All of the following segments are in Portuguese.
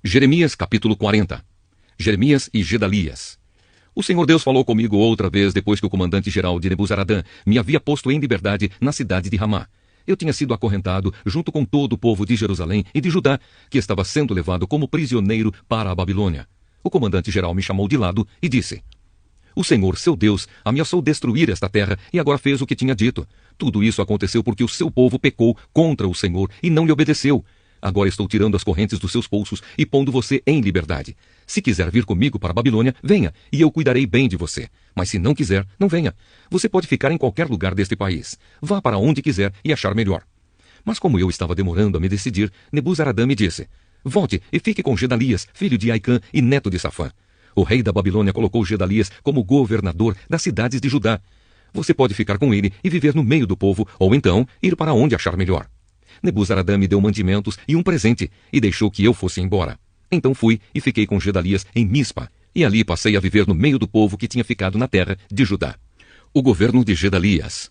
Jeremias capítulo 40. Jeremias e Gedalias. O Senhor Deus falou comigo outra vez depois que o comandante-geral de Nebuzaradã me havia posto em liberdade na cidade de Ramá. Eu tinha sido acorrentado junto com todo o povo de Jerusalém e de Judá, que estava sendo levado como prisioneiro para a Babilônia. O comandante-geral me chamou de lado e disse: O Senhor, seu Deus, ameaçou destruir esta terra e agora fez o que tinha dito. Tudo isso aconteceu porque o seu povo pecou contra o Senhor e não lhe obedeceu. Agora estou tirando as correntes dos seus pulsos e pondo você em liberdade. Se quiser vir comigo para a Babilônia, venha, e eu cuidarei bem de você. Mas se não quiser, não venha. Você pode ficar em qualquer lugar deste país. Vá para onde quiser e achar melhor. Mas como eu estava demorando a me decidir, Nebuzaradã me disse: Volte e fique com Gedalias, filho de Aicã e neto de Safã. O rei da Babilônia colocou Gedalias como governador das cidades de Judá. Você pode ficar com ele e viver no meio do povo, ou então ir para onde achar melhor. Nebuzaradã me deu mantimentos e um presente, e deixou que eu fosse embora. Então fui e fiquei com Gedalias em Mispa, e ali passei a viver no meio do povo que tinha ficado na terra de Judá. O governo de Gedalias.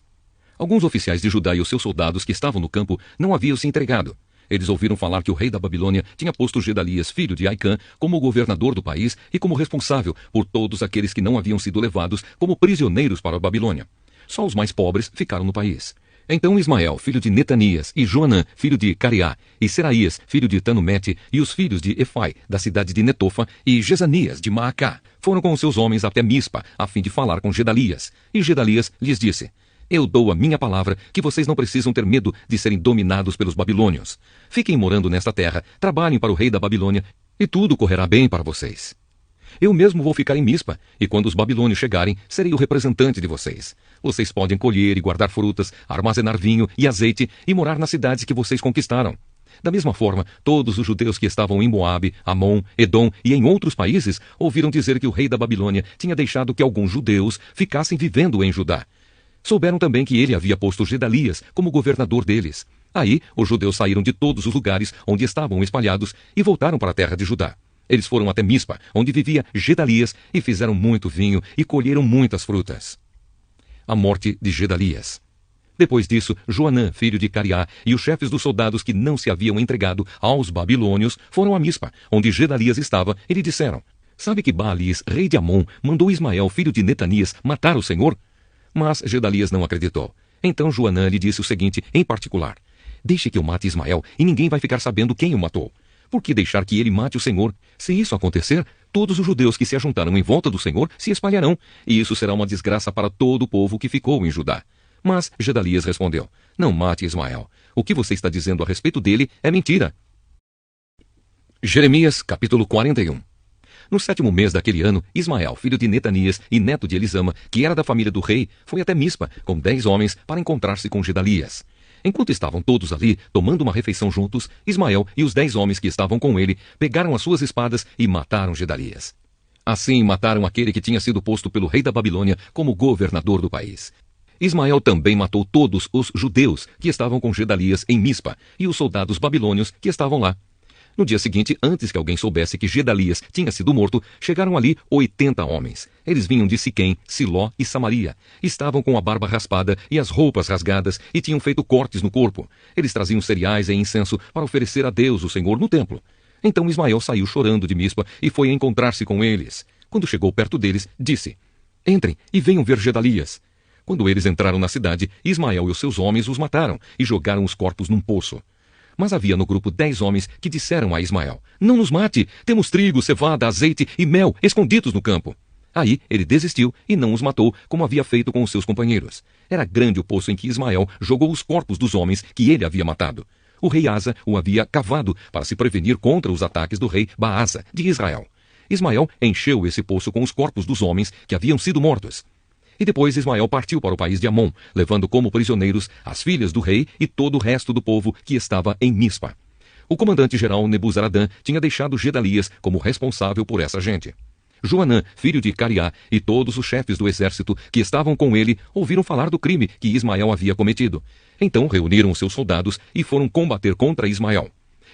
Alguns oficiais de Judá e os seus soldados que estavam no campo não haviam se entregado. Eles ouviram falar que o rei da Babilônia tinha posto Gedalias, filho de Aicã, como governador do país e como responsável por todos aqueles que não haviam sido levados como prisioneiros para a Babilônia. Só os mais pobres ficaram no país. Então Ismael, filho de Netanias, e Joanã, filho de Cariá, e Seraías, filho de Tanumete, e os filhos de Efai, da cidade de Netofa, e Jezanias, de Maacá, foram com os seus homens até Mispa, a fim de falar com Gedalias. E Gedalias lhes disse: Eu dou a minha palavra que vocês não precisam ter medo de serem dominados pelos babilônios. Fiquem morando nesta terra, trabalhem para o rei da Babilônia, e tudo correrá bem para vocês. Eu mesmo vou ficar em Mispa, e quando os babilônios chegarem, serei o representante de vocês. Vocês podem colher e guardar frutas, armazenar vinho e azeite e morar nas cidades que vocês conquistaram. Da mesma forma, todos os judeus que estavam em Moabe, Amon, Edom e em outros países ouviram dizer que o rei da Babilônia tinha deixado que alguns judeus ficassem vivendo em Judá. Souberam também que ele havia posto Gedalias como governador deles. Aí, os judeus saíram de todos os lugares onde estavam espalhados e voltaram para a terra de Judá. Eles foram até Mispa, onde vivia Gedalias, e fizeram muito vinho e colheram muitas frutas. A morte de Gedalias. Depois disso, Joanã, filho de Cariá, e os chefes dos soldados que não se haviam entregado aos babilônios foram a Mispa, onde Gedalias estava, e lhe disseram: Sabe que Baalis, rei de Amon, mandou Ismael, filho de Netanias, matar o Senhor? Mas Gedalias não acreditou. Então Joanã lhe disse o seguinte em particular: Deixe que eu mate Ismael, e ninguém vai ficar sabendo quem o matou. Por que deixar que ele mate o Senhor? Se isso acontecer, todos os judeus que se ajuntaram em volta do Senhor se espalharão, e isso será uma desgraça para todo o povo que ficou em Judá. Mas Gedalias respondeu: Não mate Ismael. O que você está dizendo a respeito dele é mentira. Jeremias capítulo 41. No 7º mês daquele ano, Ismael, filho de Netanias e neto de Elisama, que era da família do rei, foi até Mispa com 10 homens para encontrar-se com Gedalias. Enquanto estavam todos ali, tomando uma refeição juntos, Ismael e os 10 homens que estavam com ele pegaram as suas espadas e mataram Gedalias. Assim mataram aquele que tinha sido posto pelo rei da Babilônia como governador do país. Ismael também matou todos os judeus que estavam com Gedalias em Mispa e os soldados babilônios que estavam lá. No dia seguinte, antes que alguém soubesse que Gedalias tinha sido morto, chegaram ali 80 homens. Eles vinham de Siquém, Siló e Samaria. Estavam com a barba raspada e as roupas rasgadas e tinham feito cortes no corpo. Eles traziam cereais e incenso para oferecer a Deus, o Senhor, no templo. Então Ismael saiu chorando de Mispa e foi encontrar-se com eles. Quando chegou perto deles, disse: Entrem e venham ver Gedalias. Quando eles entraram na cidade, Ismael e os seus homens os mataram e jogaram os corpos num poço. Mas havia no grupo 10 homens que disseram a Ismael: Não nos mate, temos trigo, cevada, azeite e mel escondidos no campo. Aí ele desistiu e não os matou, como havia feito com os seus companheiros. Era grande o poço em que Ismael jogou os corpos dos homens que ele havia matado. O rei Asa o havia cavado para se prevenir contra os ataques do rei Baasa, de Israel. Ismael encheu esse poço com os corpos dos homens que haviam sido mortos. E depois Ismael partiu para o país de Amon, levando como prisioneiros as filhas do rei e todo o resto do povo que estava em Mispa. O comandante-geral Nebuzaradã tinha deixado Gedalias como responsável por essa gente. Joanã, filho de Cariá, e todos os chefes do exército que estavam com ele ouviram falar do crime que Ismael havia cometido. Então reuniram os seus soldados e foram combater contra Ismael.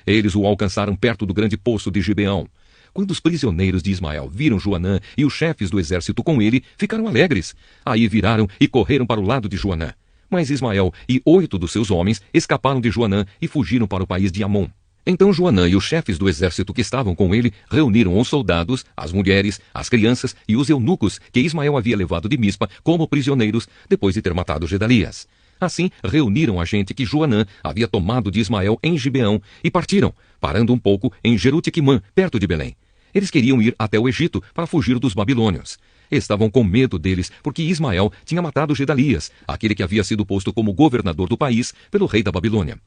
Eles o alcançaram perto do grande poço de Gibeão. Quando os prisioneiros de Ismael viram Joanã e os chefes do exército com ele, ficaram alegres. Aí viraram e correram para o lado de Joanã. Mas Ismael e 8 dos seus homens escaparam de Joanã e fugiram para o país de Amon. Então Joanã e os chefes do exército que estavam com ele reuniram os soldados, as mulheres, as crianças e os eunucos que Ismael havia levado de Mispa como prisioneiros depois de ter matado Gedalias. Assim, reuniram a gente que Joanã havia tomado de Ismael em Gibeão e partiram, parando um pouco em Jerute-Quimã, perto de Belém. Eles queriam ir até o Egito para fugir dos babilônios. Estavam com medo deles porque Ismael tinha matado Gedalias, aquele que havia sido posto como governador do país pelo rei da Babilônia.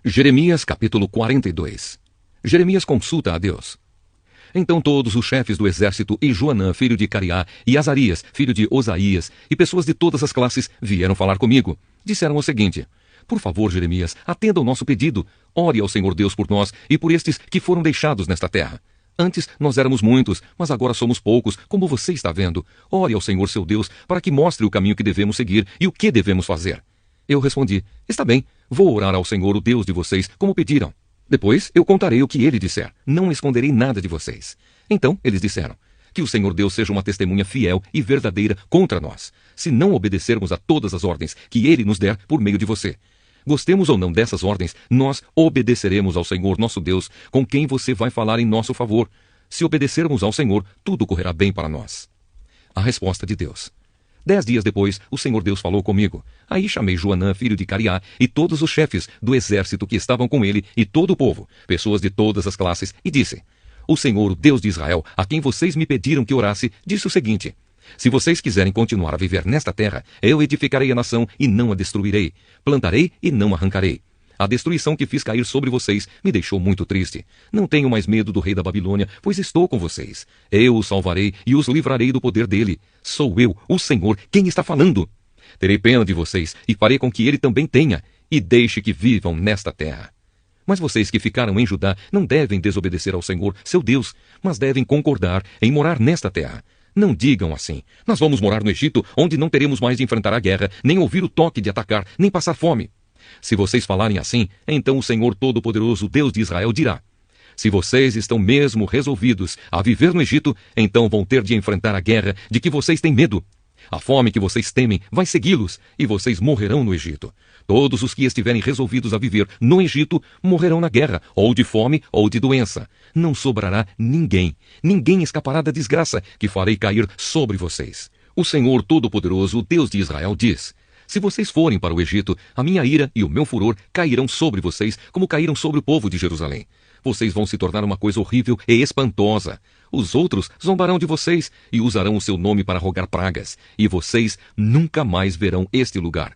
Jeremias capítulo 42. Jeremias consulta a Deus. Então todos os chefes do exército e Joanã, filho de Cariá, e Azarias, filho de Osaías, e pessoas de todas as classes vieram falar comigo. Disseram o seguinte: por favor, Jeremias, atenda ao nosso pedido. Ore ao Senhor Deus por nós e por estes que foram deixados nesta terra. Antes nós éramos muitos, mas agora somos poucos, como você está vendo. Ore ao Senhor seu Deus para que mostre o caminho que devemos seguir e o que devemos fazer. Eu respondi: está bem, vou orar ao Senhor, o Deus de vocês, como pediram. Depois eu contarei o que ele disser. Não esconderei nada de vocês. Então eles disseram: que o Senhor Deus seja uma testemunha fiel e verdadeira contra nós, se não obedecermos a todas as ordens que ele nos der por meio de você. Gostemos ou não dessas ordens, nós obedeceremos ao Senhor nosso Deus, com quem você vai falar em nosso favor. Se obedecermos ao Senhor, tudo correrá bem para nós. A resposta de Deus. 10 dias depois, o Senhor Deus falou comigo. Aí chamei Joanã, filho de Cariá, e todos os chefes do exército que estavam com ele, e todo o povo, pessoas de todas as classes, e disse: o Senhor, o Deus de Israel, a quem vocês me pediram que orasse, disse o seguinte: se vocês quiserem continuar a viver nesta terra, eu edificarei a nação e não a destruirei. Plantarei e não arrancarei. A destruição que fiz cair sobre vocês me deixou muito triste. Não tenho mais medo do rei da Babilônia, pois estou com vocês. Eu os salvarei e os livrarei do poder dele. Sou eu, o Senhor, quem está falando. Terei pena de vocês e farei com que ele também tenha, e deixe que vivam nesta terra. Mas vocês que ficaram em Judá não devem desobedecer ao Senhor, seu Deus, mas devem concordar em morar nesta terra. Não digam assim: nós vamos morar no Egito, onde não teremos mais de enfrentar a guerra, nem ouvir o toque de atacar, nem passar fome. Se vocês falarem assim, então o Senhor Todo-Poderoso, Deus de Israel, dirá: se vocês estão mesmo resolvidos a viver no Egito, então vão ter de enfrentar a guerra de que vocês têm medo. A fome que vocês temem vai segui-los, e vocês morrerão no Egito. Todos os que estiverem resolvidos a viver no Egito morrerão na guerra, ou de fome ou de doença. Não sobrará ninguém. Ninguém escapará da desgraça que farei cair sobre vocês. O Senhor Todo-Poderoso, Deus de Israel, diz: se vocês forem para o Egito, a minha ira e o meu furor cairão sobre vocês, como caíram sobre o povo de Jerusalém. Vocês vão se tornar uma coisa horrível e espantosa. Os outros zombarão de vocês e usarão o seu nome para rogar pragas, e vocês nunca mais verão este lugar.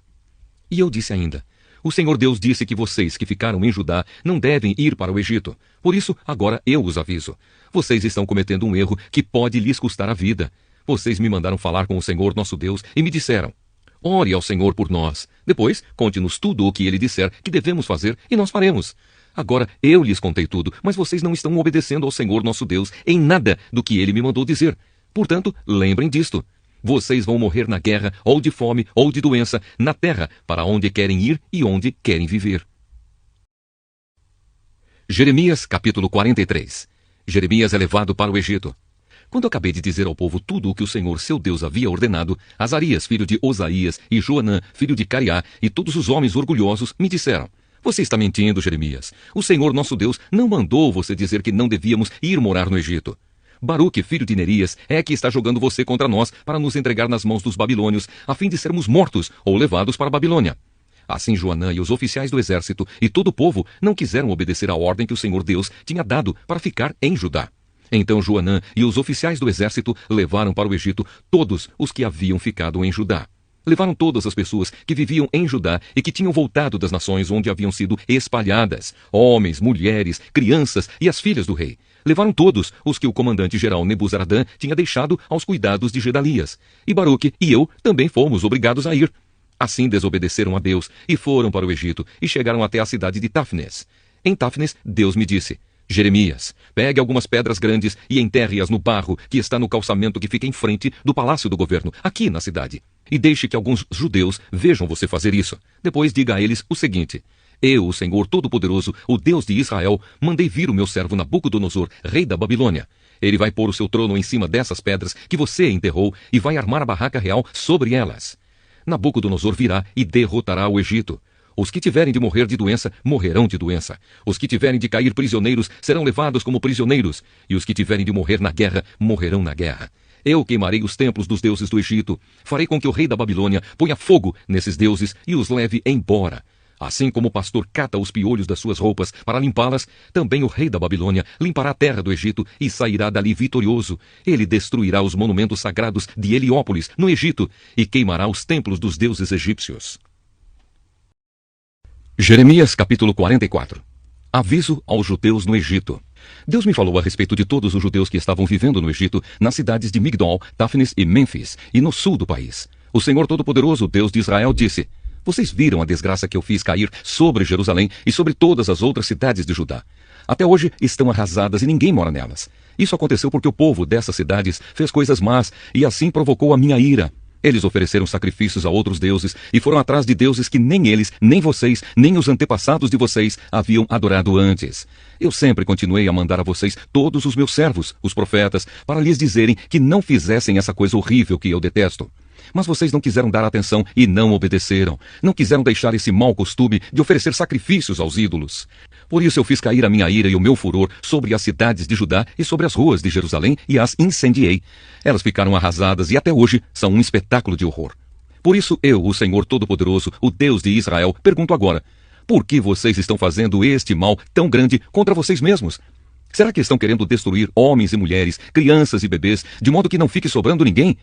E eu disse ainda: o Senhor Deus disse que vocês que ficaram em Judá não devem ir para o Egito. Por isso, agora eu os aviso. Vocês estão cometendo um erro que pode lhes custar a vida. Vocês me mandaram falar com o Senhor nosso Deus e me disseram: ore ao Senhor por nós. Depois, conte-nos tudo o que ele disser que devemos fazer e nós faremos. Agora eu lhes contei tudo, mas vocês não estão obedecendo ao Senhor nosso Deus em nada do que ele me mandou dizer. Portanto, lembrem disto. Vocês vão morrer na guerra, ou de fome, ou de doença, na terra, para onde querem ir e onde querem viver. Jeremias capítulo 43. Jeremias é levado para o Egito. Quando acabei de dizer ao povo tudo o que o Senhor seu Deus havia ordenado, Azarias, filho de Osaías, e Joanã, filho de Cariá, e todos os homens orgulhosos me disseram: você está mentindo, Jeremias. O Senhor nosso Deus não mandou você dizer que não devíamos ir morar no Egito. Baruque, filho de Nerias, é que está jogando você contra nós para nos entregar nas mãos dos babilônios, a fim de sermos mortos ou levados para a Babilônia. Assim Joanã e os oficiais do exército e todo o povo não quiseram obedecer à ordem que o Senhor Deus tinha dado para ficar em Judá. Então Joanã e os oficiais do exército levaram para o Egito todos os que haviam ficado em Judá. Levaram todas as pessoas que viviam em Judá e que tinham voltado das nações onde haviam sido espalhadas, homens, mulheres, crianças e as filhas do rei. Levaram todos os que o comandante-geral Nebuzaradã tinha deixado aos cuidados de Gedalias. E Baruque e eu também fomos obrigados a ir. Assim desobedeceram a Deus e foram para o Egito e chegaram até a cidade de Táfnis. Em Táfnis, Deus me disse: Jeremias, pegue algumas pedras grandes e enterre-as no barro que está no calçamento que fica em frente do palácio do governo, aqui na cidade. E deixe que alguns judeus vejam você fazer isso. Depois diga a eles o seguinte: eu, o Senhor Todo-Poderoso, o Deus de Israel, mandei vir o meu servo Nabucodonosor, rei da Babilônia. Ele vai pôr o seu trono em cima dessas pedras que você enterrou e vai armar a barraca real sobre elas. Nabucodonosor virá e derrotará o Egito. Os que tiverem de morrer de doença, morrerão de doença. Os que tiverem de cair prisioneiros, serão levados como prisioneiros. E os que tiverem de morrer na guerra, morrerão na guerra. Eu queimarei os templos dos deuses do Egito. Farei com que o rei da Babilônia ponha fogo nesses deuses e os leve embora. Assim como o pastor cata os piolhos das suas roupas para limpá-las, também o rei da Babilônia limpará a terra do Egito e sairá dali vitorioso. Ele destruirá os monumentos sagrados de Heliópolis, no Egito, e queimará os templos dos deuses egípcios. Jeremias capítulo 44. Aviso aos judeus no Egito. Deus me falou a respeito de todos os judeus que estavam vivendo no Egito, nas cidades de Migdol, Táfnis e Mênfis, e no sul do país. O Senhor Todo-Poderoso, Deus de Israel, disse: Vocês viram a desgraça que eu fiz cair sobre Jerusalém e sobre todas as outras cidades de Judá. Até hoje estão arrasadas e ninguém mora nelas. Isso aconteceu porque o povo dessas cidades fez coisas más e assim provocou a minha ira. Eles ofereceram sacrifícios a outros deuses e foram atrás de deuses que nem eles, nem vocês, nem os antepassados de vocês haviam adorado antes. Eu sempre continuei a mandar a vocês todos os meus servos, os profetas, para lhes dizerem que não fizessem essa coisa horrível que eu detesto. Mas vocês não quiseram dar atenção e não obedeceram. Não quiseram deixar esse mau costume de oferecer sacrifícios aos ídolos. Por isso eu fiz cair a minha ira e o meu furor sobre as cidades de Judá e sobre as ruas de Jerusalém e as incendiei. Elas ficaram arrasadas e até hoje são um espetáculo de horror. Por isso eu, o Senhor Todo-Poderoso, o Deus de Israel, pergunto agora: por que vocês estão fazendo este mal tão grande contra vocês mesmos? Será que estão querendo destruir homens e mulheres, crianças e bebês, de modo que não fique sobrando ninguém?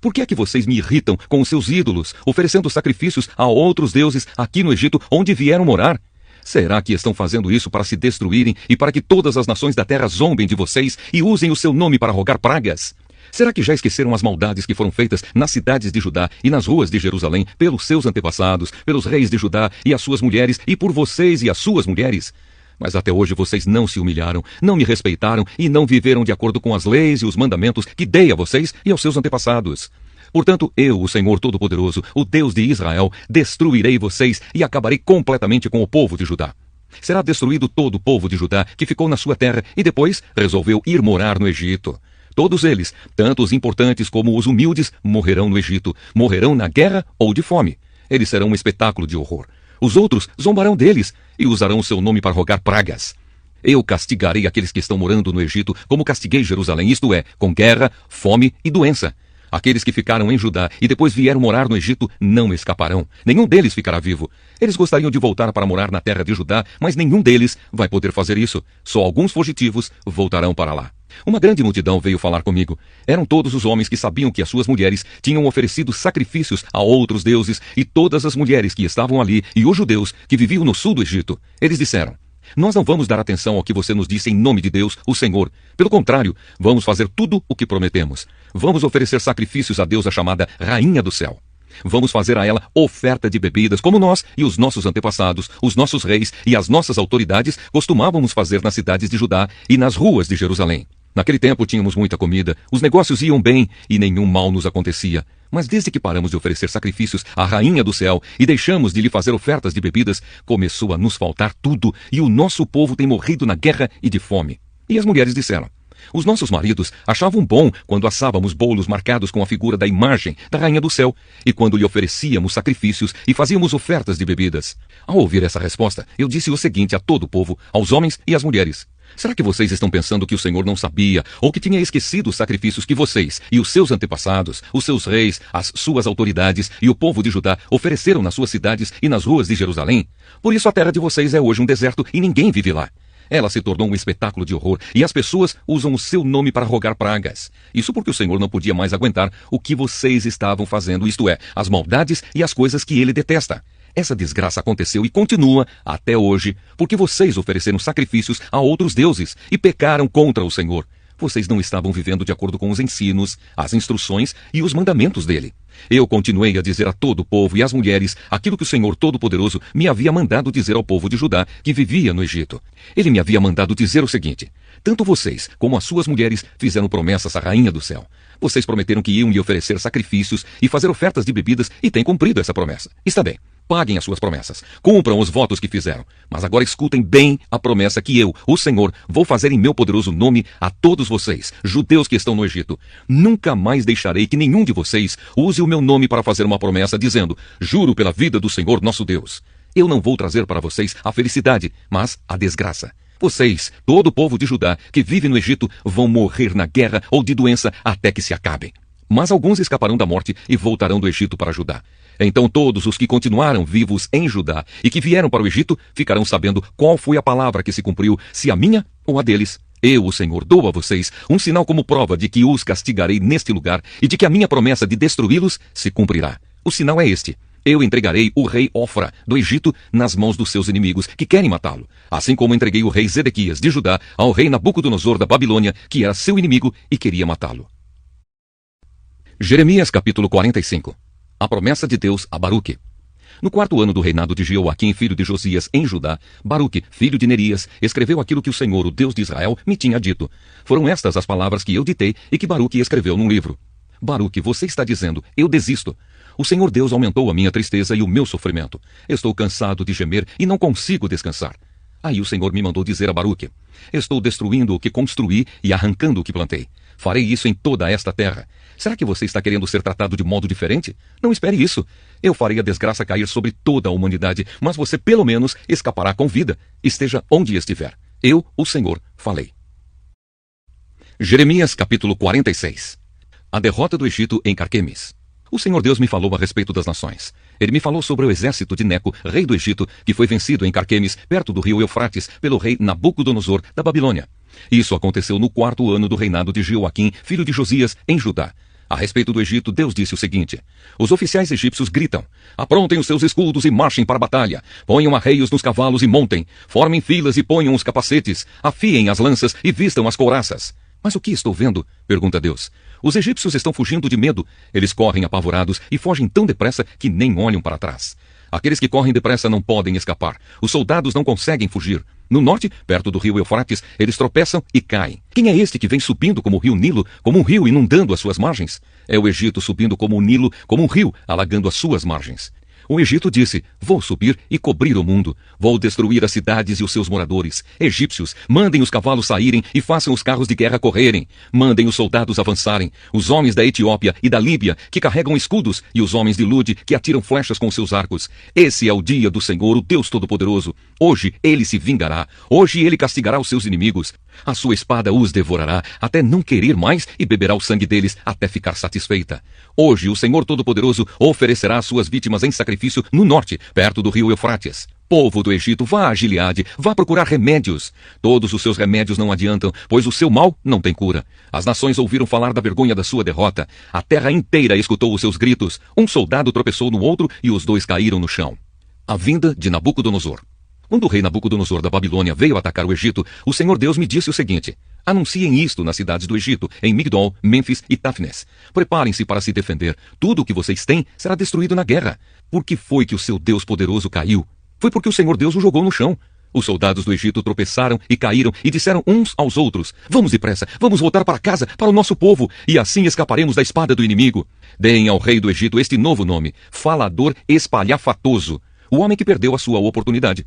Por que é que vocês me irritam com os seus ídolos, oferecendo sacrifícios a outros deuses aqui no Egito, onde vieram morar? Será que estão fazendo isso para se destruírem e para que todas as nações da terra zombem de vocês e usem o seu nome para rogar pragas? Será que já esqueceram as maldades que foram feitas nas cidades de Judá e nas ruas de Jerusalém pelos seus antepassados, pelos reis de Judá e as suas mulheres e por vocês e as suas mulheres? Mas até hoje vocês não se humilharam, não me respeitaram e não viveram de acordo com as leis e os mandamentos que dei a vocês e aos seus antepassados. Portanto, eu, o Senhor Todo-Poderoso, o Deus de Israel, destruirei vocês e acabarei completamente com o povo de Judá. Será destruído todo o povo de Judá que ficou na sua terra e depois resolveu ir morar no Egito. Todos eles, tanto os importantes como os humildes, morrerão no Egito, morrerão na guerra ou de fome. Eles serão um espetáculo de horror. Os outros zombarão deles e usarão o seu nome para rogar pragas. Eu castigarei aqueles que estão morando no Egito como castiguei Jerusalém, isto é, com guerra, fome e doença. Aqueles que ficaram em Judá e depois vieram morar no Egito não escaparão. Nenhum deles ficará vivo. Eles gostariam de voltar para morar na terra de Judá, mas nenhum deles vai poder fazer isso. Só alguns fugitivos voltarão para lá. Uma grande multidão veio falar comigo. Eram todos os homens que sabiam que as suas mulheres tinham oferecido sacrifícios a outros deuses e todas as mulheres que estavam ali e os judeus que viviam no sul do Egito. Eles disseram: Nós não vamos dar atenção ao que você nos disse em nome de Deus, o Senhor. Pelo contrário, vamos fazer tudo o que prometemos. Vamos oferecer sacrifícios à deusa chamada Rainha do Céu. Vamos fazer a ela oferta de bebidas, como nós e os nossos antepassados, os nossos reis e as nossas autoridades costumávamos fazer nas cidades de Judá e nas ruas de Jerusalém. Naquele tempo tínhamos muita comida, os negócios iam bem e nenhum mal nos acontecia. Mas desde que paramos de oferecer sacrifícios à Rainha do Céu e deixamos de lhe fazer ofertas de bebidas, começou a nos faltar tudo e o nosso povo tem morrido na guerra e de fome. E as mulheres disseram: Os nossos maridos achavam bom quando assávamos bolos marcados com a figura da imagem da Rainha do Céu e quando lhe oferecíamos sacrifícios e fazíamos ofertas de bebidas. Ao ouvir essa resposta, eu disse o seguinte a todo o povo, aos homens e às mulheres: Será que vocês estão pensando que o Senhor não sabia ou que tinha esquecido os sacrifícios que vocês e os seus antepassados, os seus reis, as suas autoridades e o povo de Judá ofereceram nas suas cidades e nas ruas de Jerusalém? Por isso a terra de vocês é hoje um deserto e ninguém vive lá. Ela se tornou um espetáculo de horror e as pessoas usam o seu nome para rogar pragas. Isso porque o Senhor não podia mais aguentar o que vocês estavam fazendo, isto é, as maldades e as coisas que ele detesta. Essa desgraça aconteceu e continua até hoje, porque vocês ofereceram sacrifícios a outros deuses e pecaram contra o Senhor. Vocês não estavam vivendo de acordo com os ensinos, as instruções e os mandamentos dele. Eu continuei a dizer a todo o povo e às mulheres aquilo que o Senhor Todo-Poderoso me havia mandado dizer ao povo de Judá que vivia no Egito. Ele me havia mandado dizer o seguinte: Tanto vocês como as suas mulheres fizeram promessas à Rainha do Céu. Vocês prometeram que iam lhe oferecer sacrifícios e fazer ofertas de bebidas e têm cumprido essa promessa. Está bem. Paguem as suas promessas, cumpram os votos que fizeram, mas agora escutem bem a promessa que eu, o Senhor, vou fazer em meu poderoso nome a todos vocês, judeus que estão no Egito. Nunca mais deixarei que nenhum de vocês use o meu nome para fazer uma promessa dizendo: Juro pela vida do Senhor nosso Deus. Eu não vou trazer para vocês a felicidade, mas a desgraça. Vocês, todo o povo de Judá que vive no Egito, vão morrer na guerra ou de doença até que se acabem. Mas alguns escaparão da morte e voltarão do Egito para Judá. Então todos os que continuaram vivos em Judá e que vieram para o Egito ficarão sabendo qual foi a palavra que se cumpriu, se a minha ou a deles. Eu, o Senhor, dou a vocês um sinal como prova de que os castigarei neste lugar e de que a minha promessa de destruí-los se cumprirá. O sinal é este: eu entregarei o rei Ofra do Egito nas mãos dos seus inimigos que querem matá-lo, assim como entreguei o rei Zedequias de Judá ao rei Nabucodonosor da Babilônia, que era seu inimigo e queria matá-lo. Jeremias capítulo 45. A promessa de Deus a Baruque. No 4º ano do reinado de Jeoaquim, filho de Josias, em Judá, Baruque, filho de Nerias, escreveu aquilo que o Senhor, o Deus de Israel, me tinha dito. Foram estas as palavras que eu ditei e que Baruque escreveu num livro. Baruque, você está dizendo, eu desisto. O Senhor Deus aumentou a minha tristeza e o meu sofrimento. Estou cansado de gemer e não consigo descansar. Aí o Senhor me mandou dizer a Baruque: estou destruindo o que construí e arrancando o que plantei. Farei isso em toda esta terra. Será que você está querendo ser tratado de modo diferente? Não espere isso. Eu farei a desgraça cair sobre toda a humanidade, mas você pelo menos escapará com vida, esteja onde estiver. Eu, o Senhor, falei. Jeremias capítulo 46. A derrota do Egito em Carquemis. O Senhor Deus me falou a respeito das nações. Ele me falou sobre o exército de Neco, rei do Egito, que foi vencido em Carquemis, perto do rio Eufrates, pelo rei Nabucodonosor da Babilônia. Isso aconteceu no 4º ano do reinado de Jeoaquim, filho de Josias, em Judá. A respeito do Egito, Deus disse o seguinte: os oficiais egípcios gritam: aprontem os seus escudos e marchem para a batalha. Ponham arreios nos cavalos e montem. Formem filas e ponham os capacetes. Afiem as lanças e vistam as couraças. Mas o que estou vendo? Pergunta Deus. Os egípcios estão fugindo de medo. Eles correm apavorados e fogem tão depressa que nem olham para trás. Aqueles que correm depressa não podem escapar. Os soldados não conseguem fugir. No norte, perto do rio Eufrates, eles tropeçam e caem. Quem é este que vem subindo como o rio Nilo, como um rio inundando as suas margens? É o Egito subindo como o Nilo, como um rio, alagando as suas margens. O Egito disse: vou subir e cobrir o mundo. Vou destruir as cidades e os seus moradores. Egípcios, mandem os cavalos saírem e façam os carros de guerra correrem. Mandem os soldados avançarem. Os homens da Etiópia e da Líbia, que carregam escudos, e os homens de Lude, que atiram flechas com seus arcos. Esse é o dia do Senhor, o Deus Todo-Poderoso. Hoje ele se vingará. Hoje ele castigará os seus inimigos. A sua espada os devorará, até não querer mais, e beberá o sangue deles, até ficar satisfeita. Hoje o Senhor Todo-Poderoso oferecerá as suas vítimas em sacrifício no norte, perto do rio Eufrates. Povo do Egito, vá a Gileade, vá procurar remédios. Todos os seus remédios não adiantam, pois o seu mal não tem cura. As nações ouviram falar da vergonha da sua derrota. A terra inteira escutou os seus gritos. Um soldado tropeçou no outro e os dois caíram no chão. A vinda de Nabucodonosor. Quando o rei Nabucodonosor da Babilônia veio atacar o Egito, o Senhor Deus me disse o seguinte: anunciem isto nas cidades do Egito, em Migdol, Mênfis e Táfnis. Preparem-se para se defender. Tudo o que vocês têm será destruído na guerra. Por que foi que o seu Deus poderoso caiu? Foi porque o Senhor Deus o jogou no chão. Os soldados do Egito tropeçaram e caíram e disseram uns aos outros: vamos depressa, vamos voltar para casa, para o nosso povo, e assim escaparemos da espada do inimigo. Deem ao rei do Egito este novo nome: falador espalhafatoso, o homem que perdeu a sua oportunidade.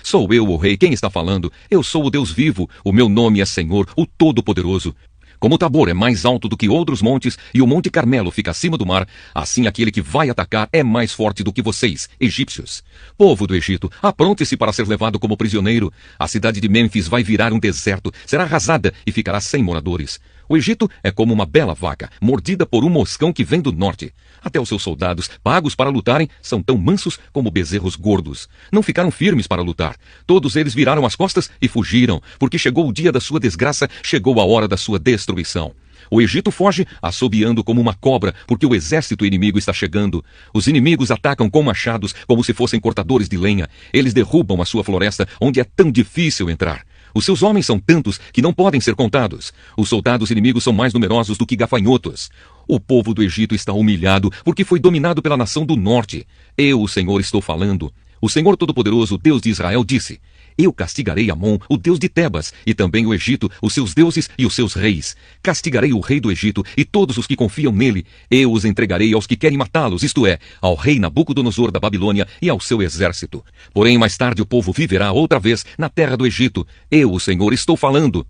Sou eu, o rei, quem está falando. Eu sou o Deus vivo. O meu nome é Senhor, o Todo-Poderoso. Como Tabor é mais alto do que outros montes e o Monte Carmelo fica acima do mar, assim aquele que vai atacar é mais forte do que vocês, egípcios. Povo do Egito, apronte-se para ser levado como prisioneiro. A cidade de Mênfis vai virar um deserto, será arrasada e ficará sem moradores. O Egito é como uma bela vaca, mordida por um moscão que vem do norte. Até os seus soldados, pagos para lutarem, são tão mansos como bezerros gordos. Não ficaram firmes para lutar. Todos eles viraram as costas e fugiram, porque chegou o dia da sua desgraça, chegou a hora da sua destruição. O Egito foge, assobiando como uma cobra, porque o exército inimigo está chegando. Os inimigos atacam com machados, como se fossem cortadores de lenha. Eles derrubam a sua floresta, onde é tão difícil entrar. Os seus homens são tantos que não podem ser contados. Os soldados inimigos são mais numerosos do que gafanhotos. O povo do Egito está humilhado porque foi dominado pela nação do norte. Eu, o Senhor, estou falando. O Senhor Todo-Poderoso, Deus de Israel, disse: eu castigarei Amon, o deus de Tebas, e também o Egito, os seus deuses e os seus reis. Castigarei o rei do Egito e todos os que confiam nele. Eu os entregarei aos que querem matá-los, isto é, ao rei Nabucodonosor da Babilônia e ao seu exército. Porém, mais tarde o povo viverá outra vez na terra do Egito. Eu, o Senhor, estou falando.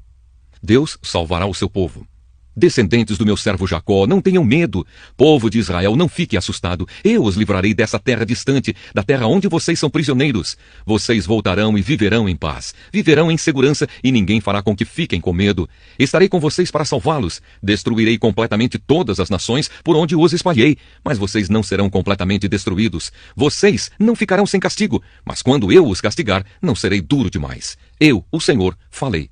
Deus salvará o seu povo. Descendentes do meu servo Jacó, não tenham medo. Povo de Israel, não fique assustado. Eu os livrarei dessa terra distante, da terra onde vocês são prisioneiros. Vocês voltarão e viverão em paz. Viverão em segurança e ninguém fará com que fiquem com medo. Estarei com vocês para salvá-los. Destruirei completamente todas as nações por onde os espalhei. Mas vocês não serão completamente destruídos. Vocês não ficarão sem castigo. Mas quando eu os castigar, não serei duro demais. Eu, o Senhor, falei.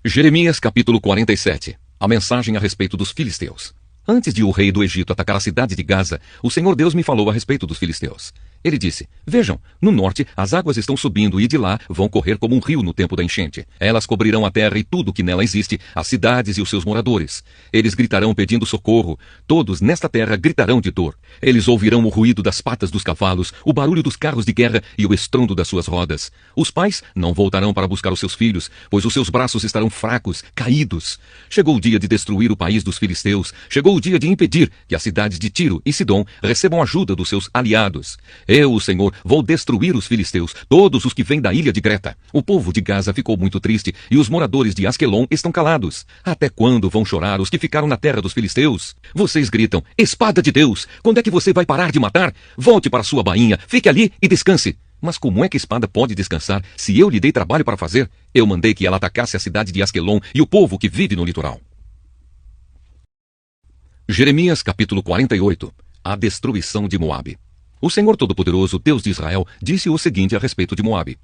Jeremias capítulo 47. A mensagem a respeito dos filisteus. Antes de o rei do Egito atacar a cidade de Gaza, o Senhor Deus me falou a respeito dos filisteus. Ele disse: Vejam, no norte as águas estão subindo e de lá vão correr como um rio no tempo da enchente. Elas cobrirão a terra e tudo que nela existe, as cidades e os seus moradores. Eles gritarão pedindo socorro. Todos nesta terra gritarão de dor. Eles ouvirão o ruído das patas dos cavalos, o barulho dos carros de guerra e o estrondo das suas rodas. Os pais não voltarão para buscar os seus filhos, pois os seus braços estarão fracos, caídos. Chegou o dia de destruir o país dos filisteus. Chegou o dia de impedir que as cidades de Tiro e Sidom recebam ajuda dos seus aliados. Eu, o Senhor, vou destruir os filisteus, todos os que vêm da ilha de Creta. O povo de Gaza ficou muito triste e os moradores de Asquelon estão calados. Até quando vão chorar os que ficaram na terra dos filisteus? Vocês gritam: Espada de Deus! Quando é que você vai parar de matar? Volte para sua bainha, fique ali e descanse. Mas como é que a espada pode descansar se eu lhe dei trabalho para fazer? Eu mandei que ela atacasse a cidade de Asquelon e o povo que vive no litoral. Jeremias capítulo 48. A destruição de Moabe. O Senhor Todo-Poderoso, Deus de Israel, disse o seguinte a respeito de Moabe: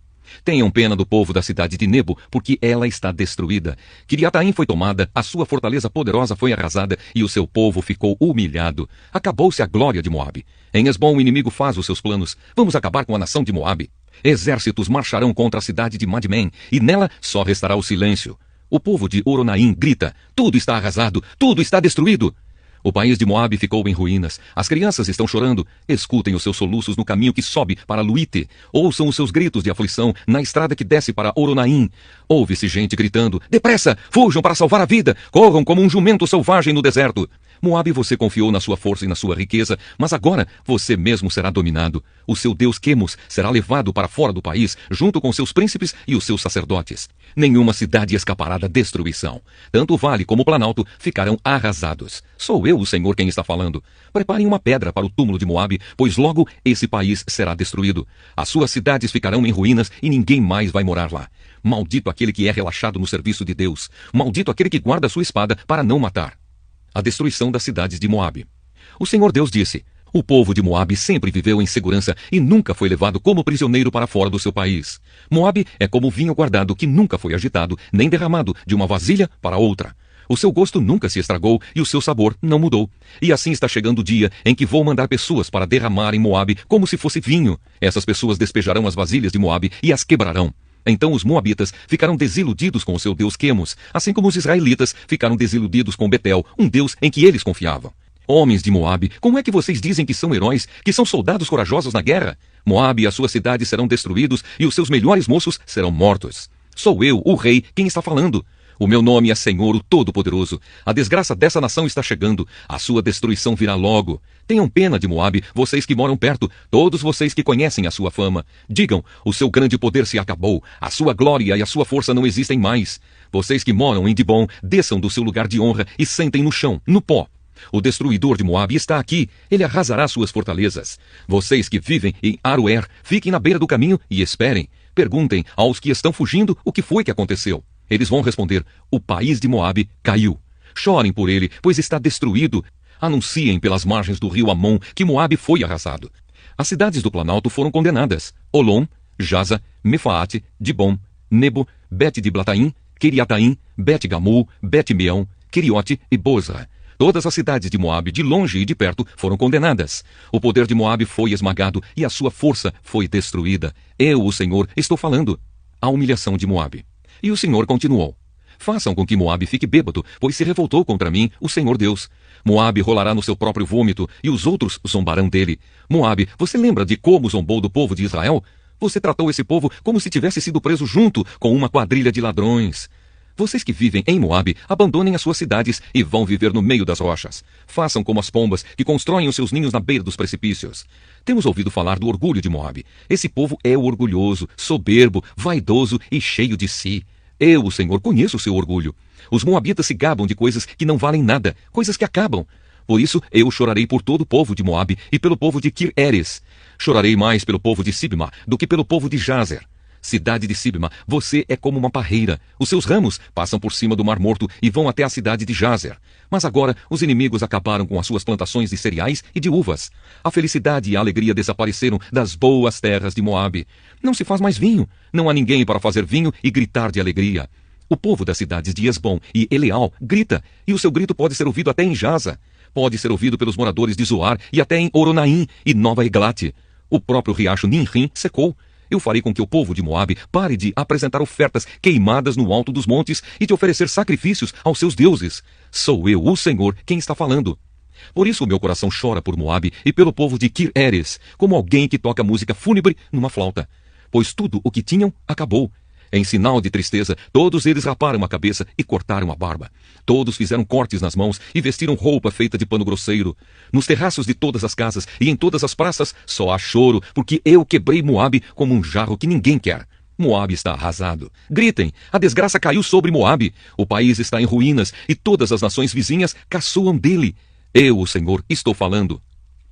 Tenham pena do povo da cidade de Nebo, porque ela está destruída. Quiriataim foi tomada, a sua fortaleza poderosa foi arrasada, e o seu povo ficou humilhado. Acabou-se a glória de Moabe. Em Hesbom o inimigo faz os seus planos. Vamos acabar com a nação de Moabe. Exércitos marcharão contra a cidade de Madmen, e nela só restará o silêncio. O povo de Oronaim grita: Tudo está arrasado, tudo está destruído. O país de Moabe ficou em ruínas. As crianças estão chorando. Escutem os seus soluços no caminho que sobe para Luíte. Ouçam os seus gritos de aflição na estrada que desce para Oronaim. Ouve-se gente gritando: Depressa! Fujam para salvar a vida! Corram como um jumento selvagem no deserto! Moabe, você confiou na sua força e na sua riqueza, mas agora você mesmo será dominado. O seu deus Quemos será levado para fora do país, junto com seus príncipes e os seus sacerdotes. Nenhuma cidade escapará da destruição. Tanto o vale como o planalto ficarão arrasados. Sou eu, o Senhor, quem está falando. Preparem uma pedra para o túmulo de Moabe, pois logo esse país será destruído. As suas cidades ficarão em ruínas e ninguém mais vai morar lá. Maldito aquele que é relaxado no serviço de Deus. Maldito aquele que guarda sua espada para não matar. A destruição das cidades de Moabe. O Senhor Deus disse: O povo de Moabe sempre viveu em segurança e nunca foi levado como prisioneiro para fora do seu país. Moabe é como vinho guardado que nunca foi agitado, nem derramado de uma vasilha para outra. O seu gosto nunca se estragou e o seu sabor não mudou. E assim está chegando o dia em que vou mandar pessoas para derramar em Moabe como se fosse vinho. Essas pessoas despejarão as vasilhas de Moabe e as quebrarão. Então os moabitas ficaram desiludidos com o seu deus Quemos, assim como os israelitas ficaram desiludidos com Betel, um deus em que eles confiavam. Homens de Moabe, como é que vocês dizem que são heróis, que são soldados corajosos na guerra? Moabe e as suas cidades serão destruídos e os seus melhores moços serão mortos. Sou eu, o rei, quem está falando. O meu nome é Senhor, o Todo-Poderoso. A desgraça dessa nação está chegando. A sua destruição virá logo. Tenham pena de Moabe, vocês que moram perto, todos vocês que conhecem a sua fama. Digam: o seu grande poder se acabou. A sua glória e a sua força não existem mais. Vocês que moram em Dibom, desçam do seu lugar de honra e sentem no chão, no pó. O destruidor de Moabe está aqui. Ele arrasará suas fortalezas. Vocês que vivem em Aroer, fiquem na beira do caminho e esperem. Perguntem aos que estão fugindo o que foi que aconteceu. Eles vão responder: o país de Moabe caiu. Chorem por ele, pois está destruído. Anunciem pelas margens do rio Amon que Moabe foi arrasado. As cidades do Planalto foram condenadas: Olom, Jaza, Mefaate, Dibom, Nebo, Bet-Diblataim, Quiriataim, Bet-Gamul, Bet-Meão, Queriote e Bozra. Todas as cidades de Moabe, de longe e de perto, foram condenadas. O poder de Moabe foi esmagado e a sua força foi destruída. Eu, o Senhor, estou falando. A humilhação de Moabe. E o Senhor continuou: Façam com que Moabe fique bêbado, pois se revoltou contra mim, o Senhor Deus. Moabe rolará no seu próprio vômito, e os outros zombarão dele. Moabe, você lembra de como zombou do povo de Israel? Você tratou esse povo como se tivesse sido preso junto com uma quadrilha de ladrões. Vocês que vivem em Moabe, abandonem as suas cidades e vão viver no meio das rochas. Façam como as pombas que constroem os seus ninhos na beira dos precipícios. Temos ouvido falar do orgulho de Moabe. Esse povo é orgulhoso, soberbo, vaidoso e cheio de si. Eu, o Senhor, conheço o seu orgulho. Os moabitas se gabam de coisas que não valem nada, coisas que acabam. Por isso eu chorarei por todo o povo de Moabe e pelo povo de Kir-Eres. Chorarei mais pelo povo de Sibma do que pelo povo de Jazer. Cidade de Sibma, você é como uma parreira. Os seus ramos passam por cima do Mar Morto e vão até a cidade de Jazer. Mas agora os inimigos acabaram com as suas plantações de cereais e de uvas. A felicidade e a alegria desapareceram das boas terras de Moabe. Não se faz mais vinho. Não há ninguém para fazer vinho e gritar de alegria. O povo das cidades de Esbom e Eleal grita, e o seu grito pode ser ouvido até em Jaza. Pode ser ouvido pelos moradores de Zoar e até em Oronaim e Nova Eglate. O próprio riacho Ninrim secou. Eu farei com que o povo de Moabe pare de apresentar ofertas queimadas no alto dos montes e de oferecer sacrifícios aos seus deuses. Sou eu, o Senhor, quem está falando. Por isso o meu coração chora por Moabe e pelo povo de Kir-Eres, como alguém que toca música fúnebre numa flauta. Pois tudo o que tinham acabou. Em sinal de tristeza, todos eles raparam a cabeça e cortaram a barba. Todos fizeram cortes nas mãos e vestiram roupa feita de pano grosseiro. Nos terraços de todas as casas e em todas as praças só há choro, porque eu quebrei Moabe como um jarro que ninguém quer. Moabe está arrasado. Gritem, a desgraça caiu sobre Moabe. O país está em ruínas e todas as nações vizinhas caçoam dele. Eu, o Senhor, estou falando.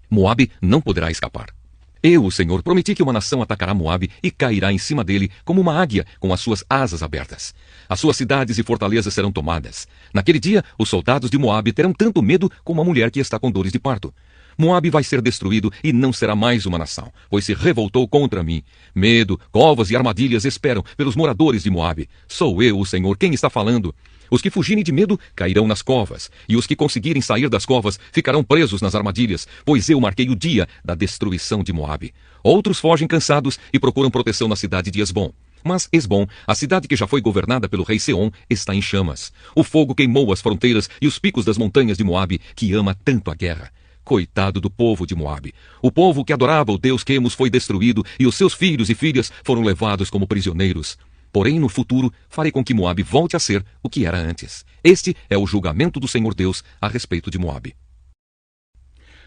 Moabe não poderá escapar. Eu, o Senhor, prometi que uma nação atacará Moabe e cairá em cima dele como uma águia com as suas asas abertas. As suas cidades e fortalezas serão tomadas. Naquele dia, os soldados de Moabe terão tanto medo como uma mulher que está com dores de parto. Moabe vai ser destruído e não será mais uma nação, pois se revoltou contra mim. Medo, covas e armadilhas esperam pelos moradores de Moabe. Sou eu, o Senhor, quem está falando. Os que fugirem de medo cairão nas covas, e os que conseguirem sair das covas ficarão presos nas armadilhas, pois eu marquei o dia da destruição de Moabe. Outros fogem cansados e procuram proteção na cidade de Esbom. Mas Esbom, a cidade que já foi governada pelo rei Seom, está em chamas. O fogo queimou as fronteiras e os picos das montanhas de Moabe, que ama tanto a guerra. Coitado do povo de Moabe. O povo que adorava o deus Quemos foi destruído e os seus filhos e filhas foram levados como prisioneiros. Porém, no futuro, farei com que Moabe volte a ser o que era antes. Este é o julgamento do Senhor Deus a respeito de Moabe.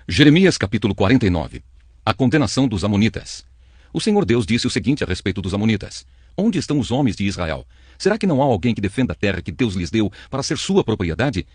Jeremias capítulo 49. A condenação dos Amonitas. O Senhor Deus disse o seguinte a respeito dos Amonitas. Onde estão os homens de Israel? Será que não há alguém que defenda a terra que Deus lhes deu para ser sua propriedade?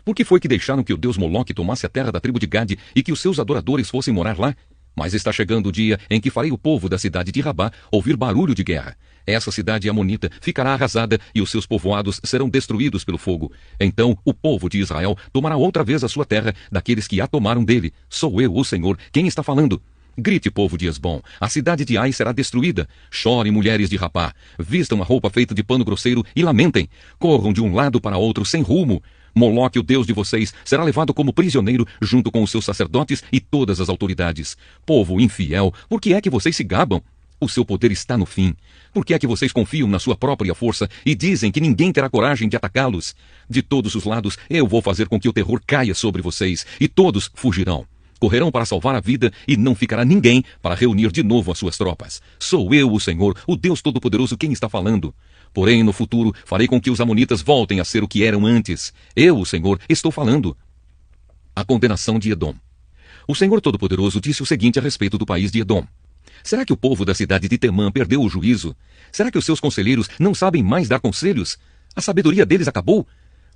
Por que foi que deixaram que o deus Moloque tomasse a terra da tribo de Gade e que os seus adoradores fossem morar lá? Mas está chegando o dia em que farei o povo da cidade de Rabá ouvir barulho de guerra. Essa cidade amonita ficará arrasada e os seus povoados serão destruídos pelo fogo. Então o povo de Israel tomará outra vez a sua terra daqueles que a tomaram dele. Sou eu, o Senhor, quem está falando. Grite, povo de Esbom, a cidade de Ai será destruída. Chorem, mulheres de Rabá, vistam a roupa feita de pano grosseiro e lamentem. Corram de um lado para outro sem rumo. Moloque, o deus de vocês, será levado como prisioneiro junto com os seus sacerdotes e todas as autoridades. Povo infiel, por que é que vocês se gabam? O seu poder está no fim. Por que é que vocês confiam na sua própria força e dizem que ninguém terá coragem de atacá-los? De todos os lados, eu vou fazer com que o terror caia sobre vocês, e todos fugirão. Correrão para salvar a vida, e não ficará ninguém para reunir de novo as suas tropas. Sou eu, o Senhor, o Deus Todo-Poderoso, quem está falando. Porém, no futuro, farei com que os amonitas voltem a ser o que eram antes. Eu, o Senhor, estou falando. A condenação de Edom. O Senhor Todo-Poderoso disse o seguinte a respeito do país de Edom. Será que o povo da cidade de Temã perdeu o juízo? Será que os seus conselheiros não sabem mais dar conselhos? A sabedoria deles acabou?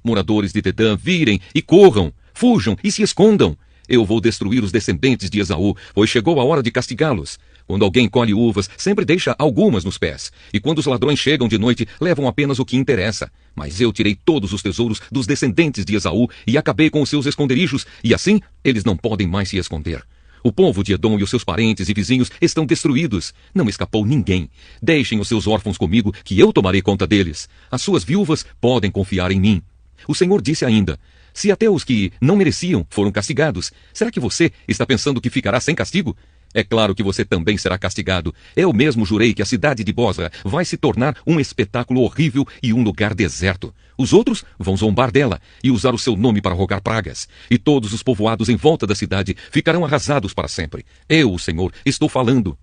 Moradores de Dedã, virem e corram, fujam e se escondam. Eu vou destruir os descendentes de Esaú, pois chegou a hora de castigá-los. Quando alguém colhe uvas, sempre deixa algumas nos pés. E quando os ladrões chegam de noite, levam apenas o que interessa. Mas eu tirei todos os tesouros dos descendentes de Esaú e acabei com os seus esconderijos, e assim eles não podem mais se esconder. O povo de Edom e os seus parentes e vizinhos estão destruídos. Não escapou ninguém. Deixem os seus órfãos comigo, que eu tomarei conta deles. As suas viúvas podem confiar em mim. O Senhor disse ainda, se até os que não mereciam foram castigados, será que você está pensando que ficará sem castigo? É claro que você também será castigado. Eu mesmo jurei que a cidade de Bosra vai se tornar um espetáculo horrível e um lugar deserto. Os outros vão zombar dela e usar o seu nome para rogar pragas. E todos os povoados em volta da cidade ficarão arrasados para sempre. Eu, o Senhor, estou falando.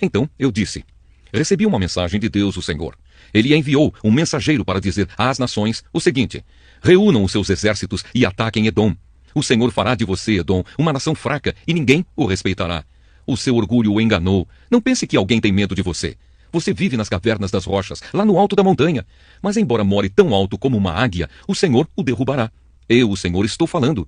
Então eu disse, recebi uma mensagem de Deus, o Senhor. Ele enviou um mensageiro para dizer às nações o seguinte, reúnam os seus exércitos e ataquem Edom. O Senhor fará de você, Edom, uma nação fraca e ninguém o respeitará. O seu orgulho o enganou. Não pense que alguém tem medo de você. Você vive nas cavernas das rochas, lá no alto da montanha. Mas embora more tão alto como uma águia, o Senhor o derrubará. Eu, o Senhor, estou falando.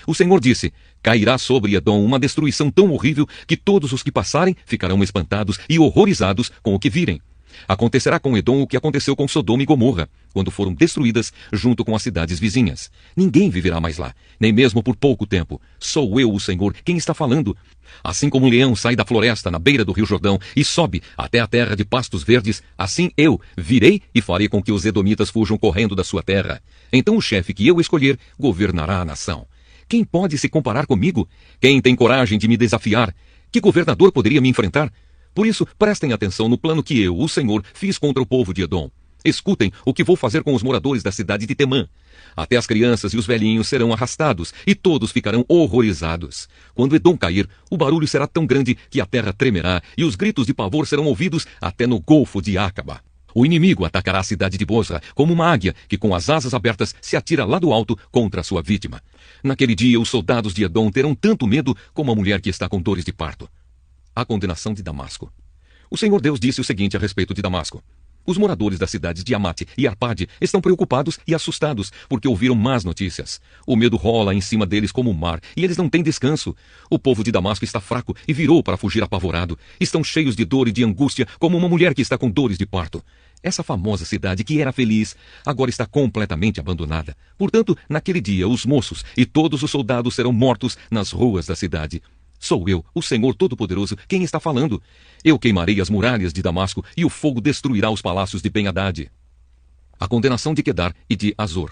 O Senhor disse: cairá sobre Edom uma destruição tão horrível que todos os que passarem ficarão espantados e horrorizados com o que virem. Acontecerá com Edom o que aconteceu com Sodoma e Gomorra, quando foram destruídas junto com as cidades vizinhas. Ninguém viverá mais lá, nem mesmo por pouco tempo. Sou eu, o Senhor, quem está falando. Assim como um leão sai da floresta na beira do rio Jordão e sobe até a terra de pastos verdes, assim eu virei e farei com que os edomitas fujam correndo da sua terra. Então o chefe que eu escolher governará a nação. Quem pode se comparar comigo? Quem tem coragem de me desafiar? Que governador poderia me enfrentar? Por isso, prestem atenção no plano que eu, o Senhor, fiz contra o povo de Edom. Escutem o que vou fazer com os moradores da cidade de Temã. Até as crianças e os velhinhos serão arrastados, e todos ficarão horrorizados. Quando Edom cair, o barulho será tão grande que a terra tremerá, e os gritos de pavor serão ouvidos até no Golfo de Acaba. O inimigo atacará a cidade de Bosra como uma águia que com as asas abertas se atira lá do alto contra a sua vítima. Naquele dia os soldados de Edom terão tanto medo como a mulher que está com dores de parto. A condenação de Damasco. O Senhor Deus disse o seguinte a respeito de Damasco: os moradores das cidades de Amate e Arpade estão preocupados e assustados porque ouviram más notícias. O medo rola em cima deles como o mar e eles não têm descanso. O povo de Damasco está fraco e virou para fugir apavorado. Estão cheios de dor e de angústia como uma mulher que está com dores de parto. Essa famosa cidade que era feliz agora está completamente abandonada. Portanto, naquele dia os moços e todos os soldados serão mortos nas ruas da cidade. Sou eu, o Senhor Todo-Poderoso, quem está falando. Eu queimarei as muralhas de Damasco e o fogo destruirá os palácios de Ben-Hadad. A condenação de Quedar e de Azor.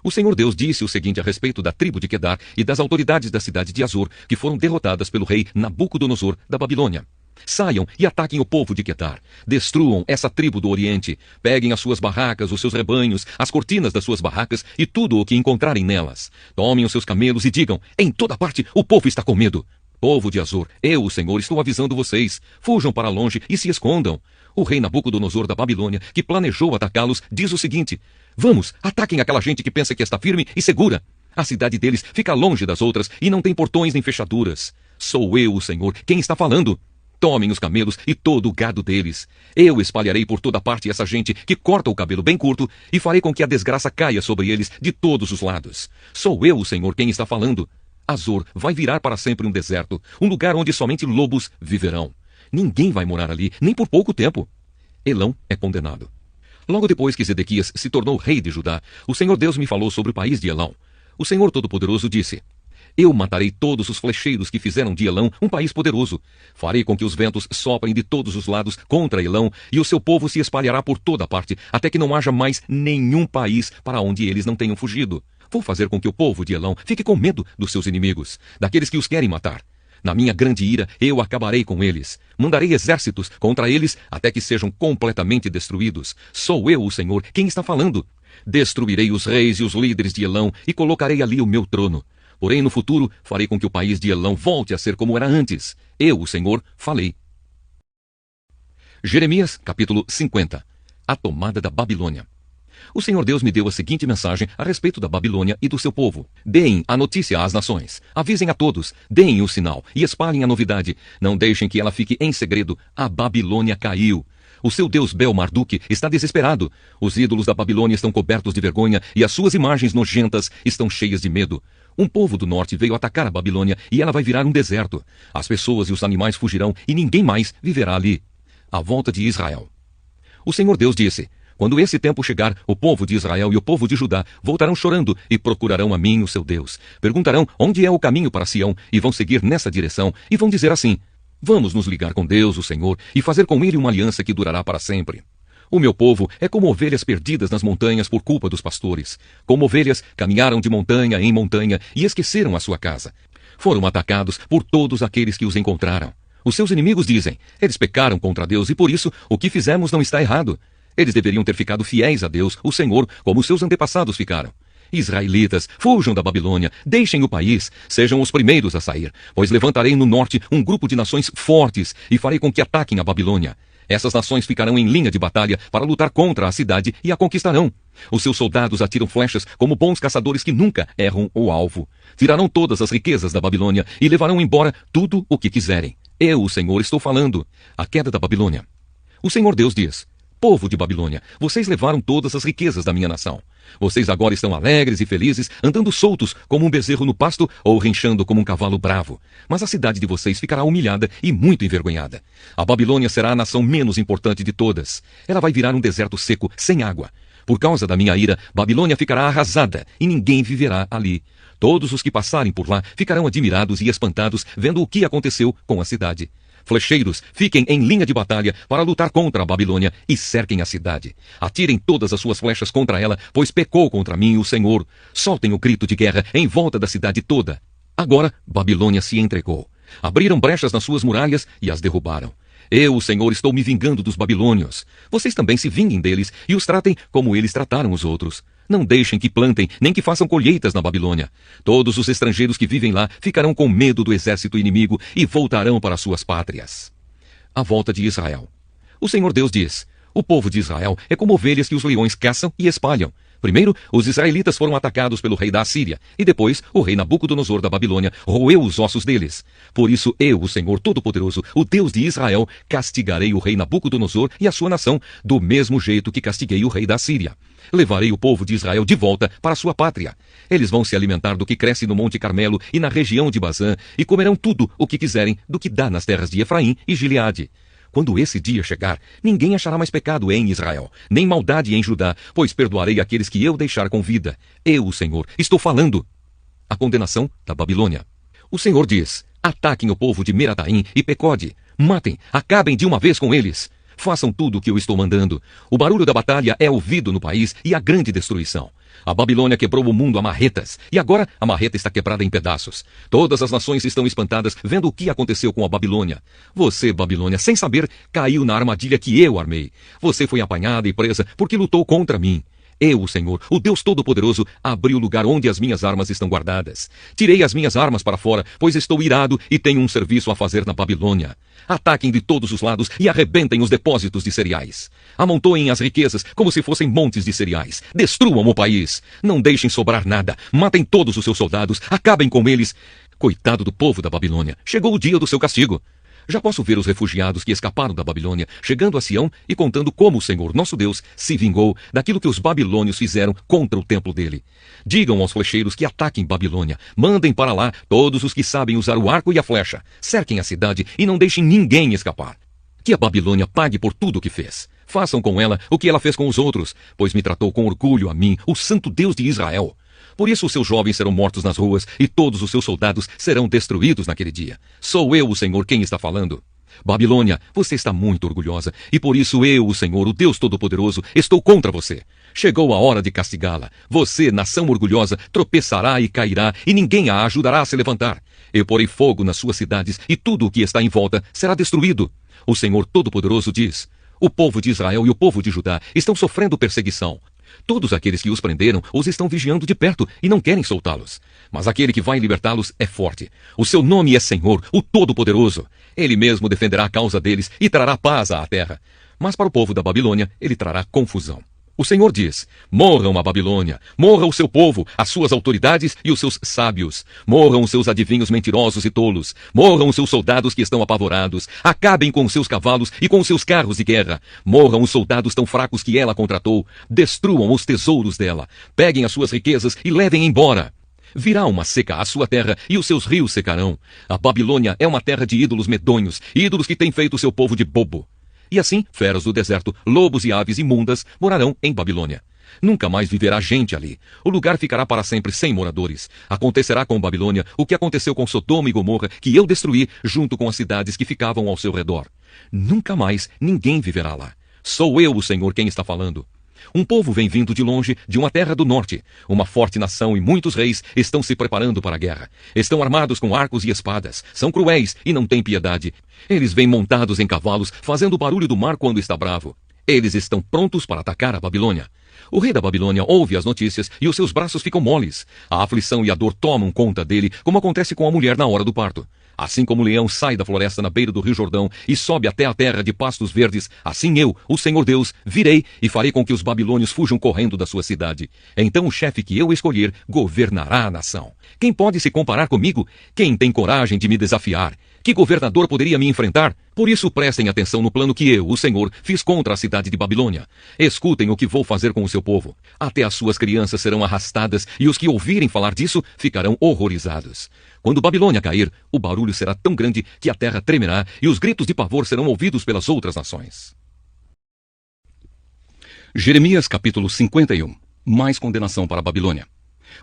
O Senhor Deus disse o seguinte a respeito da tribo de Quedar e das autoridades da cidade de Azor, que foram derrotadas pelo rei Nabucodonosor da Babilônia. Saiam e ataquem o povo de Quedar. Destruam essa tribo do Oriente. Peguem as suas barracas, os seus rebanhos, as cortinas das suas barracas e tudo o que encontrarem nelas. Tomem os seus camelos e digam: em toda parte o povo está com medo. Povo de Azor, eu, o Senhor, estou avisando vocês. Fujam para longe e se escondam. O rei Nabucodonosor da Babilônia, que planejou atacá-los, diz o seguinte: vamos, ataquem aquela gente que pensa que está firme e segura. A cidade deles fica longe das outras e não tem portões nem fechaduras. Sou eu, o Senhor, quem está falando. Tomem os camelos e todo o gado deles. Eu espalharei por toda parte essa gente que corta o cabelo bem curto e farei com que a desgraça caia sobre eles de todos os lados. Sou eu, o Senhor, quem está falando. Azor vai virar para sempre um deserto, um lugar onde somente lobos viverão. Ninguém vai morar ali, nem por pouco tempo. Elão é condenado. Logo depois que Zedequias se tornou rei de Judá, o Senhor Deus me falou sobre o país de Elão. O Senhor Todo-Poderoso disse: eu matarei todos os flecheiros que fizeram de Elão um país poderoso. Farei com que os ventos soprem de todos os lados contra Elão, e o seu povo se espalhará por toda parte, até que não haja mais nenhum país para onde eles não tenham fugido. Vou fazer com que o povo de Elão fique com medo dos seus inimigos, daqueles que os querem matar. Na minha grande ira, eu acabarei com eles. Mandarei exércitos contra eles até que sejam completamente destruídos. Sou eu, o Senhor, quem está falando. Destruirei os reis e os líderes de Elão e colocarei ali o meu trono. Porém, no futuro, farei com que o país de Elão volte a ser como era antes. Eu, o Senhor, falei. Jeremias, capítulo 50. A tomada da Babilônia. O Senhor Deus me deu a seguinte mensagem a respeito da Babilônia e do seu povo. Deem a notícia às nações. Avisem a todos. Deem o sinal e espalhem a novidade. Não deixem que ela fique em segredo. A Babilônia caiu. O seu deus Bel-Marduk está desesperado. Os ídolos da Babilônia estão cobertos de vergonha e as suas imagens nojentas estão cheias de medo. Um povo do norte veio atacar a Babilônia e ela vai virar um deserto. As pessoas e os animais fugirão e ninguém mais viverá ali. A volta de Israel. O Senhor Deus disse: quando esse tempo chegar, o povo de Israel e o povo de Judá voltarão chorando e procurarão a mim, o seu Deus. Perguntarão onde é o caminho para Sião e vão seguir nessa direção e vão dizer assim: vamos nos ligar com Deus, o Senhor, e fazer com ele uma aliança que durará para sempre. O meu povo é como ovelhas perdidas nas montanhas por culpa dos pastores. Como ovelhas, caminharam de montanha em montanha e esqueceram a sua casa. Foram atacados por todos aqueles que os encontraram. Os seus inimigos dizem: eles pecaram contra Deus e por isso o que fizemos não está errado. Eles deveriam ter ficado fiéis a Deus, o Senhor, como seus antepassados ficaram. Israelitas, fujam da Babilônia, deixem o país, sejam os primeiros a sair, pois levantarei no norte um grupo de nações fortes e farei com que ataquem a Babilônia. Essas nações ficarão em linha de batalha para lutar contra a cidade e a conquistarão. Os seus soldados atiram flechas como bons caçadores que nunca erram o alvo. Tirarão todas as riquezas da Babilônia e levarão embora tudo o que quiserem. Eu, o Senhor, estou falando. A queda da Babilônia. O Senhor Deus diz: povo de Babilônia, vocês levaram todas as riquezas da minha nação. Vocês agora estão alegres e felizes, andando soltos como um bezerro no pasto ou rinchando como um cavalo bravo. Mas a cidade de vocês ficará humilhada e muito envergonhada. A Babilônia será a nação menos importante de todas. Ela vai virar um deserto seco, sem água. Por causa da minha ira, Babilônia ficará arrasada e ninguém viverá ali. Todos os que passarem por lá ficarão admirados e espantados vendo o que aconteceu com a cidade. Flecheiros, fiquem em linha de batalha para lutar contra a Babilônia e cerquem a cidade. Atirem todas as suas flechas contra ela, pois pecou contra mim o Senhor. Soltem o grito de guerra em volta da cidade toda. Agora, Babilônia se entregou. Abriram brechas nas suas muralhas e as derrubaram. Eu, o Senhor, estou me vingando dos babilônios. Vocês também se vinguem deles e os tratem como eles trataram os outros. Não deixem que plantem, nem que façam colheitas na Babilônia. Todos os estrangeiros que vivem lá ficarão com medo do exército inimigo e voltarão para suas pátrias. A volta de Israel. O Senhor Deus diz: o povo de Israel é como ovelhas que os leões caçam e espalham. Primeiro, os israelitas foram atacados pelo rei da Assíria, e depois o rei Nabucodonosor da Babilônia roeu os ossos deles. Por isso eu, o Senhor Todo-Poderoso, o Deus de Israel, castigarei o rei Nabucodonosor e a sua nação, do mesmo jeito que castiguei o rei da Assíria. Levarei o povo de Israel de volta para sua pátria. Eles vão se alimentar do que cresce no Monte Carmelo e na região de Bazã, e comerão tudo o que quiserem do que dá nas terras de Efraim e Gileade. Quando esse dia chegar, ninguém achará mais pecado em Israel, nem maldade em Judá, pois perdoarei aqueles que eu deixar com vida. Eu, o Senhor, estou falando. A condenação da Babilônia. O Senhor diz: ataquem o povo de Merataim e Pecode. Matem, acabem de uma vez com eles. Façam tudo o que eu estou mandando. O barulho da batalha é ouvido no país e a grande destruição. A Babilônia quebrou o mundo a marretas, e agora a marreta está quebrada em pedaços. Todas as nações estão espantadas vendo o que aconteceu com a Babilônia. Você, Babilônia, sem saber, caiu na armadilha que eu armei. Você foi apanhada e presa porque lutou contra mim. Eu, o Senhor, o Deus Todo-Poderoso, abri o lugar onde as minhas armas estão guardadas. Tirei as minhas armas para fora, pois estou irado e tenho um serviço a fazer na Babilônia. Ataquem de todos os lados e arrebentem os depósitos de cereais. Amontoem as riquezas como se fossem montes de cereais. Destruam o país. Não deixem sobrar nada. Matem todos os seus soldados. Acabem com eles. Coitado do povo da Babilônia. Chegou o dia do seu castigo. Já posso ver os refugiados que escaparam da Babilônia chegando a Sião e contando como o Senhor, nosso Deus, se vingou daquilo que os babilônios fizeram contra o templo dele. Digam aos flecheiros que ataquem Babilônia. Mandem para lá todos os que sabem usar o arco e a flecha. Cerquem a cidade e não deixem ninguém escapar. Que a Babilônia pague por tudo o que fez. Façam com ela o que ela fez com os outros, pois me tratou com orgulho a mim, o Santo Deus de Israel. Por isso os seus jovens serão mortos nas ruas e todos os seus soldados serão destruídos naquele dia. Sou eu, o Senhor, quem está falando. Babilônia, você está muito orgulhosa, e por isso eu, o Senhor, o Deus Todo-Poderoso, estou contra você. Chegou a hora de castigá-la. Você, nação orgulhosa, tropeçará e cairá, e ninguém a ajudará a se levantar. Eu porei fogo nas suas cidades, e tudo o que está em volta será destruído. O Senhor Todo-Poderoso diz: o povo de Israel e o povo de Judá estão sofrendo perseguição. Todos aqueles que os prenderam os estão vigiando de perto e não querem soltá-los. Mas aquele que vai libertá-los é forte. O seu nome é Senhor, o Todo-Poderoso. Ele mesmo defenderá a causa deles e trará paz à terra. Mas para o povo da Babilônia, ele trará confusão. O Senhor diz: morram a Babilônia, morra o seu povo, as suas autoridades e os seus sábios. Morram os seus adivinhos mentirosos e tolos. Morram os seus soldados que estão apavorados. Acabem com os seus cavalos e com os seus carros de guerra. Morram os soldados tão fracos que ela contratou. Destruam os tesouros dela. Peguem as suas riquezas e levem embora. Virá uma seca à sua terra e os seus rios secarão. A Babilônia é uma terra de ídolos medonhos, ídolos que têm feito o seu povo de bobo. E assim, feras do deserto, lobos e aves imundas morarão em Babilônia. Nunca mais viverá gente ali. O lugar ficará para sempre sem moradores. Acontecerá com Babilônia o que aconteceu com Sodoma e Gomorra, que eu destruí junto com as cidades que ficavam ao seu redor. Nunca mais ninguém viverá lá. Sou eu, o Senhor, quem está falando. Um povo vem vindo de longe, de uma terra do norte. Uma forte nação e muitos reis estão se preparando para a guerra. Estão armados com arcos e espadas. São cruéis e não têm piedade. Eles vêm montados em cavalos, fazendo o barulho do mar quando está bravo. Eles estão prontos para atacar a Babilônia. O rei da Babilônia ouve as notícias e os seus braços ficam moles. A aflição e a dor tomam conta dele, como acontece com a mulher na hora do parto. Assim como o leão sai da floresta na beira do rio Jordão e sobe até a terra de pastos verdes, assim eu, o Senhor Deus, virei e farei com que os babilônios fujam correndo da sua cidade. Então o chefe que eu escolher governará a nação. Quem pode se comparar comigo? Quem tem coragem de me desafiar? Que governador poderia me enfrentar? Por isso prestem atenção no plano que eu, o Senhor, fiz contra a cidade de Babilônia. Escutem o que vou fazer com o seu povo. Até as suas crianças serão arrastadas, e os que ouvirem falar disso ficarão horrorizados. Quando Babilônia cair, o barulho será tão grande que a terra tremerá, e os gritos de pavor serão ouvidos pelas outras nações. Jeremias capítulo 51. Mais condenação para a Babilônia.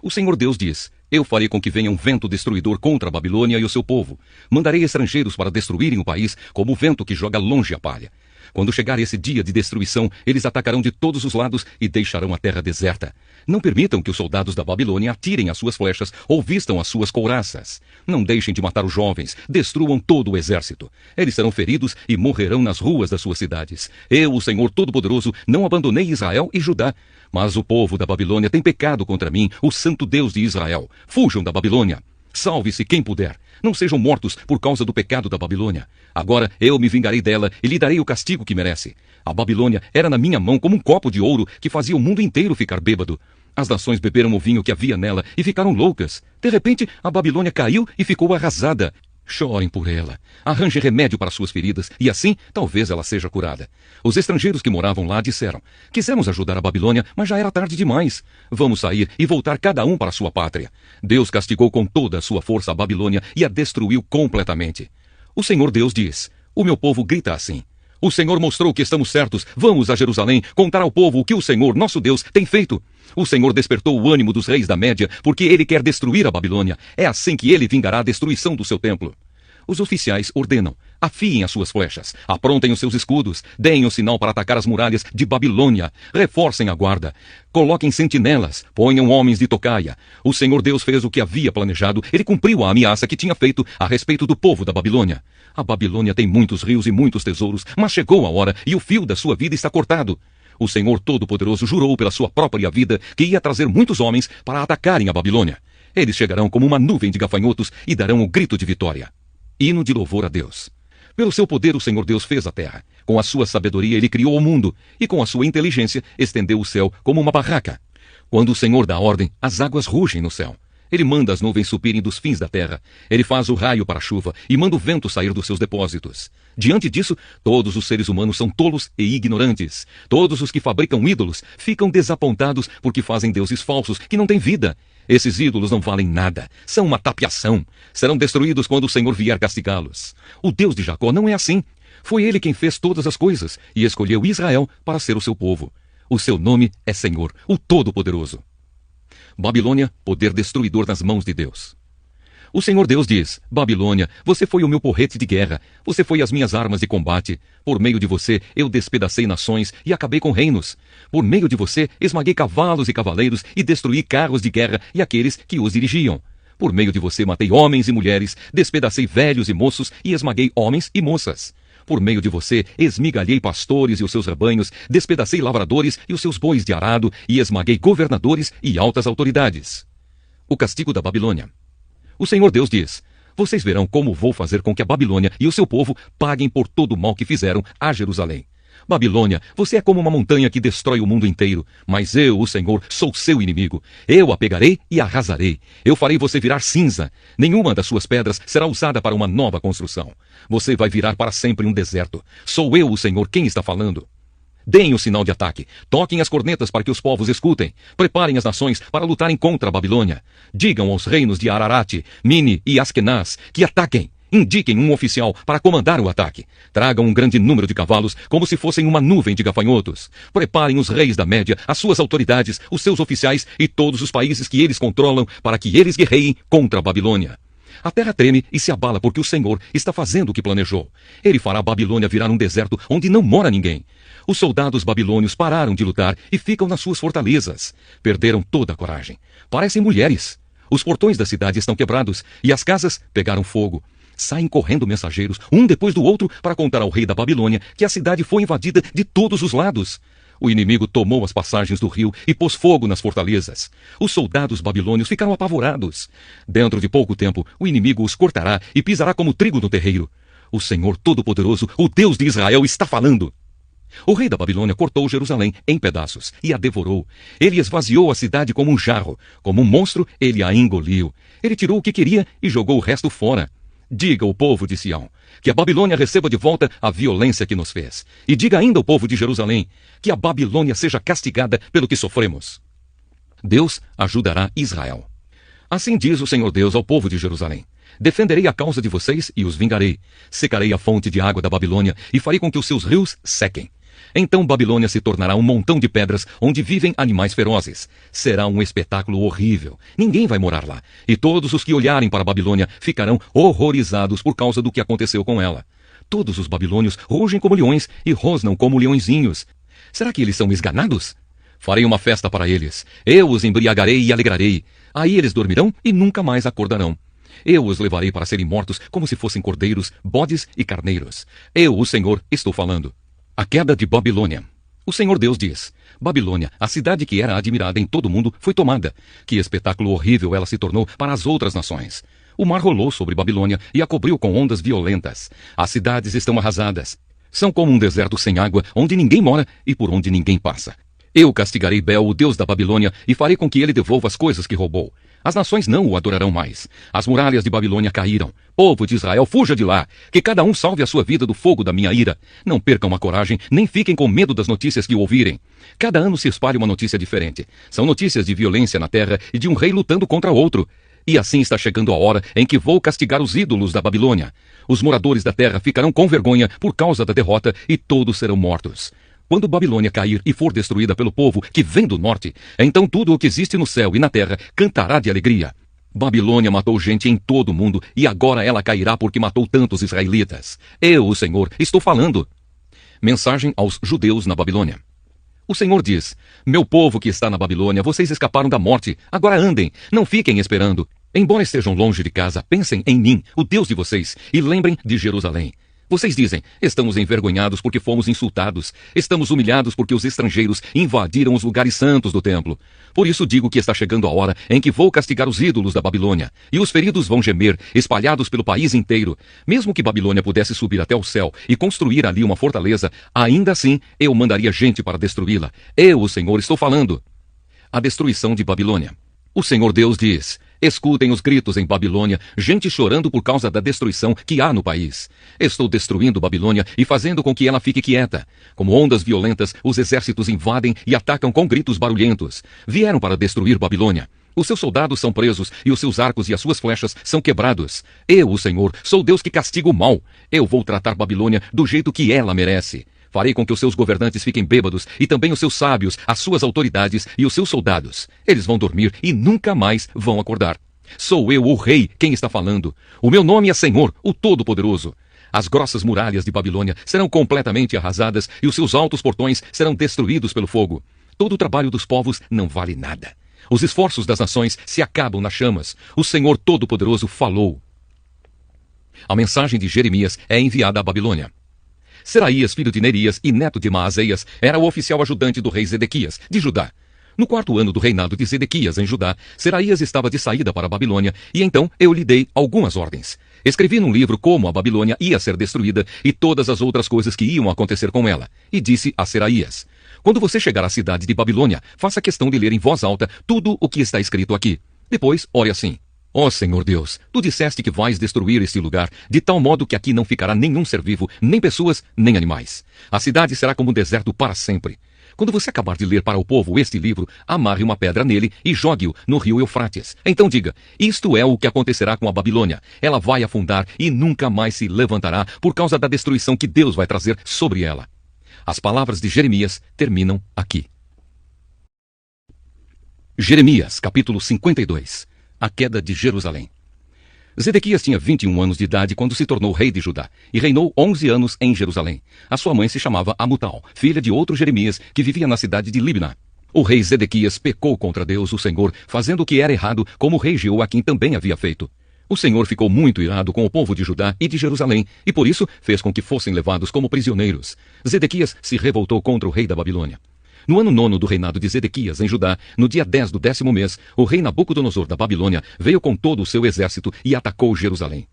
O Senhor Deus diz: eu farei com que venha um vento destruidor contra a Babilônia e o seu povo. Mandarei estrangeiros para destruírem o país, como o vento que joga longe a palha. Quando chegar esse dia de destruição, eles atacarão de todos os lados e deixarão a terra deserta. Não permitam que os soldados da Babilônia atirem as suas flechas ou vistam as suas couraças. Não deixem de matar os jovens, destruam todo o exército. Eles serão feridos e morrerão nas ruas das suas cidades. Eu, o Senhor Todo-Poderoso, não abandonei Israel e Judá. Mas o povo da Babilônia tem pecado contra mim, o Santo Deus de Israel. Fujam da Babilônia. Salve-se quem puder. Não sejam mortos por causa do pecado da Babilônia. Agora eu me vingarei dela e lhe darei o castigo que merece. A Babilônia era na minha mão como um copo de ouro que fazia o mundo inteiro ficar bêbado. As nações beberam o vinho que havia nela e ficaram loucas. De repente, a Babilônia caiu e ficou arrasada. Chorem por ela. Arranjem remédio para suas feridas e assim talvez ela seja curada. Os estrangeiros que moravam lá disseram: quisemos ajudar a Babilônia, mas já era tarde demais. Vamos sair e voltar cada um para sua pátria. Deus castigou com toda a sua força a Babilônia e a destruiu completamente. O Senhor Deus diz: o meu povo grita assim: o Senhor mostrou que estamos certos. Vamos a Jerusalém contar ao povo o que o Senhor, nosso Deus, tem feito. O Senhor despertou o ânimo dos reis da Média, porque ele quer destruir a Babilônia. É assim que ele vingará a destruição do seu templo. Os oficiais ordenam: afiem as suas flechas, aprontem os seus escudos, deem o sinal para atacar as muralhas de Babilônia, reforcem a guarda, coloquem sentinelas, ponham homens de tocaia. O Senhor Deus fez o que havia planejado, ele cumpriu a ameaça que tinha feito a respeito do povo da Babilônia. A Babilônia tem muitos rios e muitos tesouros, mas chegou a hora e o fio da sua vida está cortado. O Senhor Todo-Poderoso jurou pela sua própria vida que ia trazer muitos homens para atacarem a Babilônia. Eles chegarão como uma nuvem de gafanhotos e darão o grito de vitória. Hino de louvor a Deus. Pelo seu poder o Senhor Deus fez a terra. Com a sua sabedoria ele criou o mundo, e com a sua inteligência estendeu o céu como uma barraca. Quando o Senhor dá ordem, as águas rugem no céu. Ele manda as nuvens subirem dos fins da terra. Ele faz o raio para a chuva e manda o vento sair dos seus depósitos. Diante disso, todos os seres humanos são tolos e ignorantes. Todos os que fabricam ídolos ficam desapontados porque fazem deuses falsos que não têm vida. Esses ídolos não valem nada, são uma tapiação. Serão destruídos quando o Senhor vier castigá-los. O Deus de Jacó não é assim. Foi ele quem fez todas as coisas e escolheu Israel para ser o seu povo. O seu nome é Senhor, o Todo-Poderoso. Babilônia, poder destruidor nas mãos de Deus. O Senhor Deus diz: Babilônia, você foi o meu porrete de guerra, você foi as minhas armas de combate. Por meio de você, eu despedacei nações e acabei com reinos. Por meio de você, esmaguei cavalos e cavaleiros e destruí carros de guerra e aqueles que os dirigiam. Por meio de você, matei homens e mulheres, despedacei velhos e moços e esmaguei homens e moças. Por meio de você, esmigalhei pastores e os seus rebanhos, despedacei lavradores e os seus bois de arado e esmaguei governadores e altas autoridades. O castigo da Babilônia. O Senhor Deus diz: vocês verão como vou fazer com que a Babilônia e o seu povo paguem por todo o mal que fizeram a Jerusalém. Babilônia, você é como uma montanha que destrói o mundo inteiro, mas eu, o Senhor, sou seu inimigo. Eu a pegarei e a arrasarei. Eu farei você virar cinza. Nenhuma das suas pedras será usada para uma nova construção. Você vai virar para sempre um deserto. Sou eu, o Senhor, quem está falando. Deem o sinal de ataque. Toquem as cornetas para que os povos escutem. Preparem as nações para lutarem contra a Babilônia. Digam aos reinos de Ararat, Mini e Askenaz que ataquem. Indiquem um oficial para comandar o ataque. Tragam um grande número de cavalos, como se fossem uma nuvem de gafanhotos. Preparem os reis da Média, as suas autoridades, os seus oficiais e todos os países que eles controlam, para que eles guerreiem contra a Babilônia. A terra treme e se abala porque o Senhor está fazendo o que planejou. Ele fará a Babilônia virar um deserto onde não mora ninguém. Os soldados babilônios pararam de lutar e ficam nas suas fortalezas. Perderam toda a coragem. Parecem mulheres. Os portões da cidade estão quebrados e as casas pegaram fogo. Saem correndo mensageiros, um depois do outro, para contar ao rei da Babilônia que a cidade foi invadida de todos os lados. O inimigo tomou as passagens do rio e pôs fogo nas fortalezas. Os soldados babilônios ficaram apavorados. Dentro de pouco tempo, o inimigo os cortará e pisará como trigo no terreiro. O Senhor Todo-Poderoso, o Deus de Israel, está falando. O rei da Babilônia cortou Jerusalém em pedaços e a devorou. Ele esvaziou a cidade como um jarro. Como um monstro, ele a engoliu. Ele tirou o que queria e jogou o resto fora. Diga ao povo de Sião que a Babilônia receba de volta a violência que nos fez. E diga ainda ao povo de Jerusalém que a Babilônia seja castigada pelo que sofremos. Deus ajudará Israel. Assim diz o Senhor Deus ao povo de Jerusalém: defenderei a causa de vocês e os vingarei. Secarei a fonte de água da Babilônia e farei com que os seus rios sequem. Então Babilônia se tornará um montão de pedras onde vivem animais ferozes. Será um espetáculo horrível. Ninguém vai morar lá. E todos os que olharem para a Babilônia ficarão horrorizados por causa do que aconteceu com ela. Todos os babilônios rugem como leões e rosnam como leõezinhos. Será que eles são esganados? Farei uma festa para eles. Eu os embriagarei e alegrarei. Aí eles dormirão e nunca mais acordarão. Eu os levarei para serem mortos como se fossem cordeiros, bodes e carneiros. Eu, o Senhor, estou falando. A queda de Babilônia. O Senhor Deus diz: Babilônia, a cidade que era admirada em todo o mundo, foi tomada. Que espetáculo horrível ela se tornou para as outras nações. O mar rolou sobre Babilônia e a cobriu com ondas violentas. As cidades estão arrasadas. São como um deserto sem água, onde ninguém mora e por onde ninguém passa. Eu castigarei Bel, o deus da Babilônia, e farei com que ele devolva as coisas que roubou. As nações não o adorarão mais. As muralhas de Babilônia caíram. Povo de Israel, fuja de lá. Que cada um salve a sua vida do fogo da minha ira. Não percam a coragem, nem fiquem com medo das notícias que ouvirem. Cada ano se espalha uma notícia diferente. São notícias de violência na terra e de um rei lutando contra outro. E assim está chegando a hora em que vou castigar os ídolos da Babilônia. Os moradores da terra ficarão com vergonha por causa da derrota e todos serão mortos. Quando Babilônia cair e for destruída pelo povo que vem do norte, então tudo o que existe no céu e na terra cantará de alegria. Babilônia matou gente em todo o mundo e agora ela cairá porque matou tantos israelitas. Eu, o Senhor, estou falando. Mensagem aos judeus na Babilônia. O Senhor diz: meu povo que está na Babilônia, vocês escaparam da morte. Agora andem, não fiquem esperando. Embora estejam longe de casa, pensem em mim, o Deus de vocês, e lembrem de Jerusalém. Vocês dizem: estamos envergonhados porque fomos insultados. Estamos humilhados porque os estrangeiros invadiram os lugares santos do templo. Por isso digo que está chegando a hora em que vou castigar os ídolos da Babilônia. E os feridos vão gemer, espalhados pelo país inteiro. Mesmo que Babilônia pudesse subir até o céu e construir ali uma fortaleza, ainda assim eu mandaria gente para destruí-la. Eu, o Senhor, estou falando. A destruição de Babilônia. O Senhor Deus diz: escutem os gritos em Babilônia, gente chorando por causa da destruição que há no país. Estou destruindo Babilônia e fazendo com que ela fique quieta. Como ondas violentas, os exércitos invadem e atacam com gritos barulhentos. Vieram para destruir Babilônia. Os seus soldados são presos e os seus arcos e as suas flechas são quebrados. Eu, o Senhor, sou Deus que castiga o mal. Eu vou tratar Babilônia do jeito que ela merece. Farei com que os seus governantes fiquem bêbados e também os seus sábios, as suas autoridades e os seus soldados. Eles vão dormir e nunca mais vão acordar. Sou eu, o rei, quem está falando. O meu nome é Senhor, o Todo-Poderoso. As grossas muralhas de Babilônia serão completamente arrasadas e os seus altos portões serão destruídos pelo fogo. Todo o trabalho dos povos não vale nada. Os esforços das nações se acabam nas chamas. O Senhor Todo-Poderoso falou. A mensagem de Jeremias é enviada à Babilônia. Seraías, filho de Nerias e neto de Maazéias, era o oficial ajudante do rei Zedequias, de Judá. No 4º ano do reinado de Zedequias em Judá, Seraías estava de saída para a Babilônia, e então eu lhe dei algumas ordens. Escrevi num livro como a Babilônia ia ser destruída e todas as outras coisas que iam acontecer com ela. E disse a Seraías: quando você chegar à cidade de Babilônia, faça questão de ler em voz alta tudo o que está escrito aqui. Depois, ore assim: ó Senhor Deus, tu disseste que vais destruir este lugar, de tal modo que aqui não ficará nenhum ser vivo, nem pessoas, nem animais. A cidade será como um deserto para sempre. Quando você acabar de ler para o povo este livro, amarre uma pedra nele e jogue-o no rio Eufrates. Então diga: isto é o que acontecerá com a Babilônia. Ela vai afundar e nunca mais se levantará por causa da destruição que Deus vai trazer sobre ela. As palavras de Jeremias terminam aqui. Jeremias, capítulo 52. A queda de Jerusalém. Zedequias tinha 21 anos de idade quando se tornou rei de Judá, e reinou 11 anos em Jerusalém. A sua mãe se chamava Amutal, filha de outro Jeremias, que vivia na cidade de Libna. O rei Zedequias pecou contra Deus, o Senhor, fazendo o que era errado, como o rei Jeoaquim também havia feito. O Senhor ficou muito irado com o povo de Judá e de Jerusalém, e por isso fez com que fossem levados como prisioneiros. Zedequias se revoltou contra o rei da Babilônia. No ano 9º do reinado de Zedequias em Judá, no dia 10 do 10º mês, o rei Nabucodonosor da Babilônia veio com todo o seu exército e atacou Jerusalém.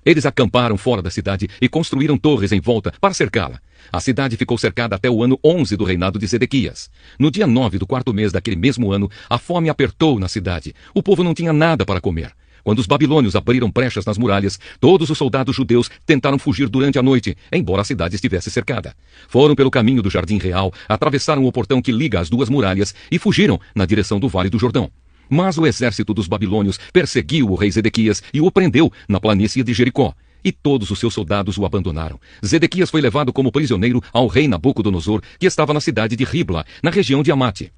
Eles acamparam fora da cidade e construíram torres em volta para cercá-la. A cidade ficou cercada até o ano 11 do reinado de Zedequias. No dia 9 do 4º mês daquele mesmo ano, a fome apertou na cidade. O povo não tinha nada para comer. Quando os babilônios abriram brechas nas muralhas, todos os soldados judeus tentaram fugir durante a noite, embora a cidade estivesse cercada. Foram pelo caminho do Jardim Real, atravessaram o portão que liga as duas muralhas e fugiram na direção do Vale do Jordão. Mas o exército dos babilônios perseguiu o rei Zedequias e o prendeu na planície de Jericó. E todos os seus soldados o abandonaram. Zedequias foi levado como prisioneiro ao rei Nabucodonosor, que estava na cidade de Ribla, na região de Amate.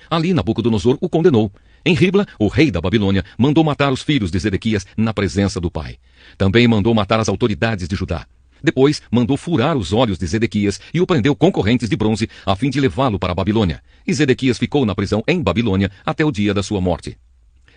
Ali Nabucodonosor o condenou. Em Ribla, o rei da Babilônia mandou matar os filhos de Zedequias na presença do pai. Também mandou matar as autoridades de Judá. Depois, mandou furar os olhos de Zedequias e o prendeu com correntes de bronze, a fim de levá-lo para a Babilônia. E Zedequias ficou na prisão em Babilônia até o dia da sua morte.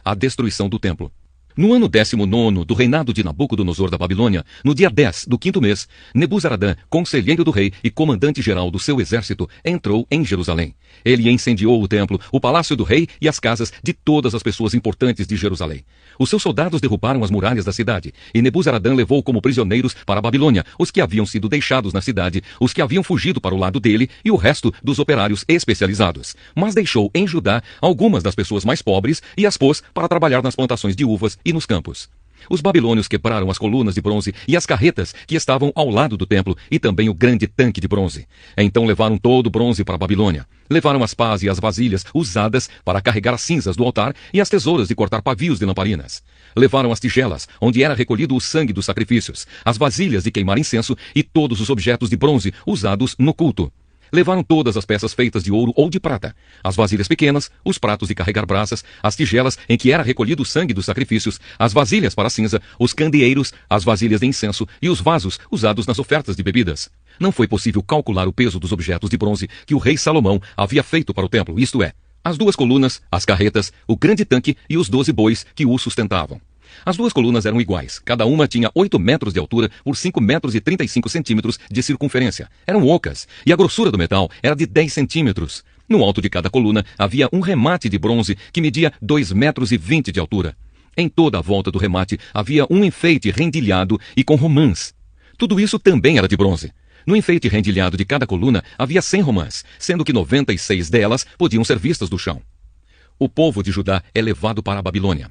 A destruição do templo. No ano 19º do reinado de Nabucodonosor da Babilônia, no dia 10 do 5º mês, Nebuzaradã, conselheiro do rei e comandante-geral do seu exército, entrou em Jerusalém. Ele incendiou o templo, o palácio do rei e as casas de todas as pessoas importantes de Jerusalém. Os seus soldados derrubaram as muralhas da cidade, e Nebuzaradã levou como prisioneiros para a Babilônia os que haviam sido deixados na cidade, os que haviam fugido para o lado dele e o resto dos operários especializados. Mas deixou em Judá algumas das pessoas mais pobres e as pôs para trabalhar nas plantações de uvas e nos campos. Os babilônios quebraram as colunas de bronze e as carretas que estavam ao lado do templo e também o grande tanque de bronze. Então levaram todo o bronze para a Babilônia. Levaram as pás e as vasilhas usadas para carregar as cinzas do altar e as tesouras de cortar pavios de lamparinas. Levaram as tigelas, onde era recolhido o sangue dos sacrifícios, as vasilhas de queimar incenso e todos os objetos de bronze usados no culto. Levaram todas as peças feitas de ouro ou de prata, as vasilhas pequenas, os pratos de carregar brasas, as tigelas em que era recolhido o sangue dos sacrifícios, as vasilhas para a cinza, os candeeiros, as vasilhas de incenso e os vasos usados nas ofertas de bebidas. Não foi possível calcular o peso dos objetos de bronze que o rei Salomão havia feito para o templo, isto é, as 2 colunas, as carretas, o grande tanque e os 12 bois que o sustentavam. As 2 colunas eram iguais. Cada uma tinha 8 metros de altura por 5 metros e 35 centímetros de circunferência. Eram ocas, e a grossura do metal era de 10 centímetros. No alto de cada coluna havia um remate de bronze que media 2 metros e 20 de altura. Em toda a volta do remate havia um enfeite rendilhado e com romãs. Tudo isso também era de bronze. No enfeite rendilhado de cada coluna havia 100 romãs, sendo que 96 delas podiam ser vistas do chão. O povo de Judá é levado para a Babilônia.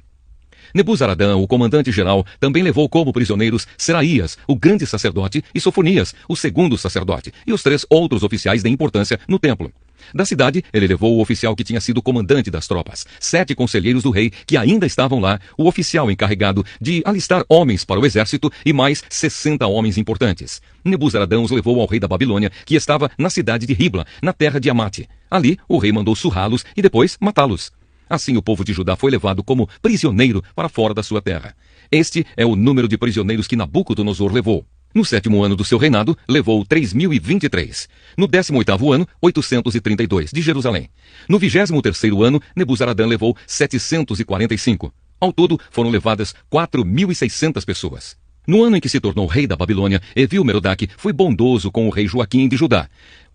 Nebuzaradã, o comandante-geral, também levou como prisioneiros Seraías, o grande sacerdote, e Sofonias, o segundo sacerdote, e os 3 outros oficiais de importância no templo. Da cidade, ele levou o oficial que tinha sido comandante das tropas, 7 conselheiros do rei que ainda estavam lá, o oficial encarregado de alistar homens para o exército e mais 60 homens importantes. Nebuzaradã os levou ao rei da Babilônia, que estava na cidade de Ribla, na terra de Amate. Ali, o rei mandou surrá-los e depois matá-los. Assim o povo de Judá foi levado como prisioneiro para fora da sua terra. Este é o número de prisioneiros que Nabucodonosor levou. No 7º ano do seu reinado, levou 3.023. No 18º ano, 832, de Jerusalém. No 23º ano, Nebuzaradã levou 745. Ao todo, foram levadas 4.600 pessoas. No ano em que se tornou rei da Babilônia, Evil-Merodach foi bondoso com o rei Joaquim de Judá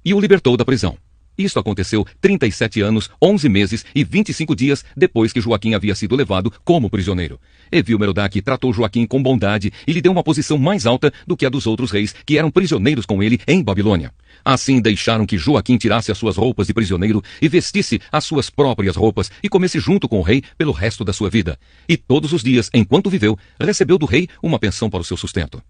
e o libertou da prisão. Isto aconteceu 37 anos, 11 meses e 25 dias depois que Joaquim havia sido levado como prisioneiro. Evil-Merodach tratou Joaquim com bondade e lhe deu uma posição mais alta do que a dos outros reis que eram prisioneiros com ele em Babilônia. Assim deixaram que Joaquim tirasse as suas roupas de prisioneiro e vestisse as suas próprias roupas e comesse junto com o rei pelo resto da sua vida. E todos os dias, enquanto viveu, recebeu do rei uma pensão para o seu sustento.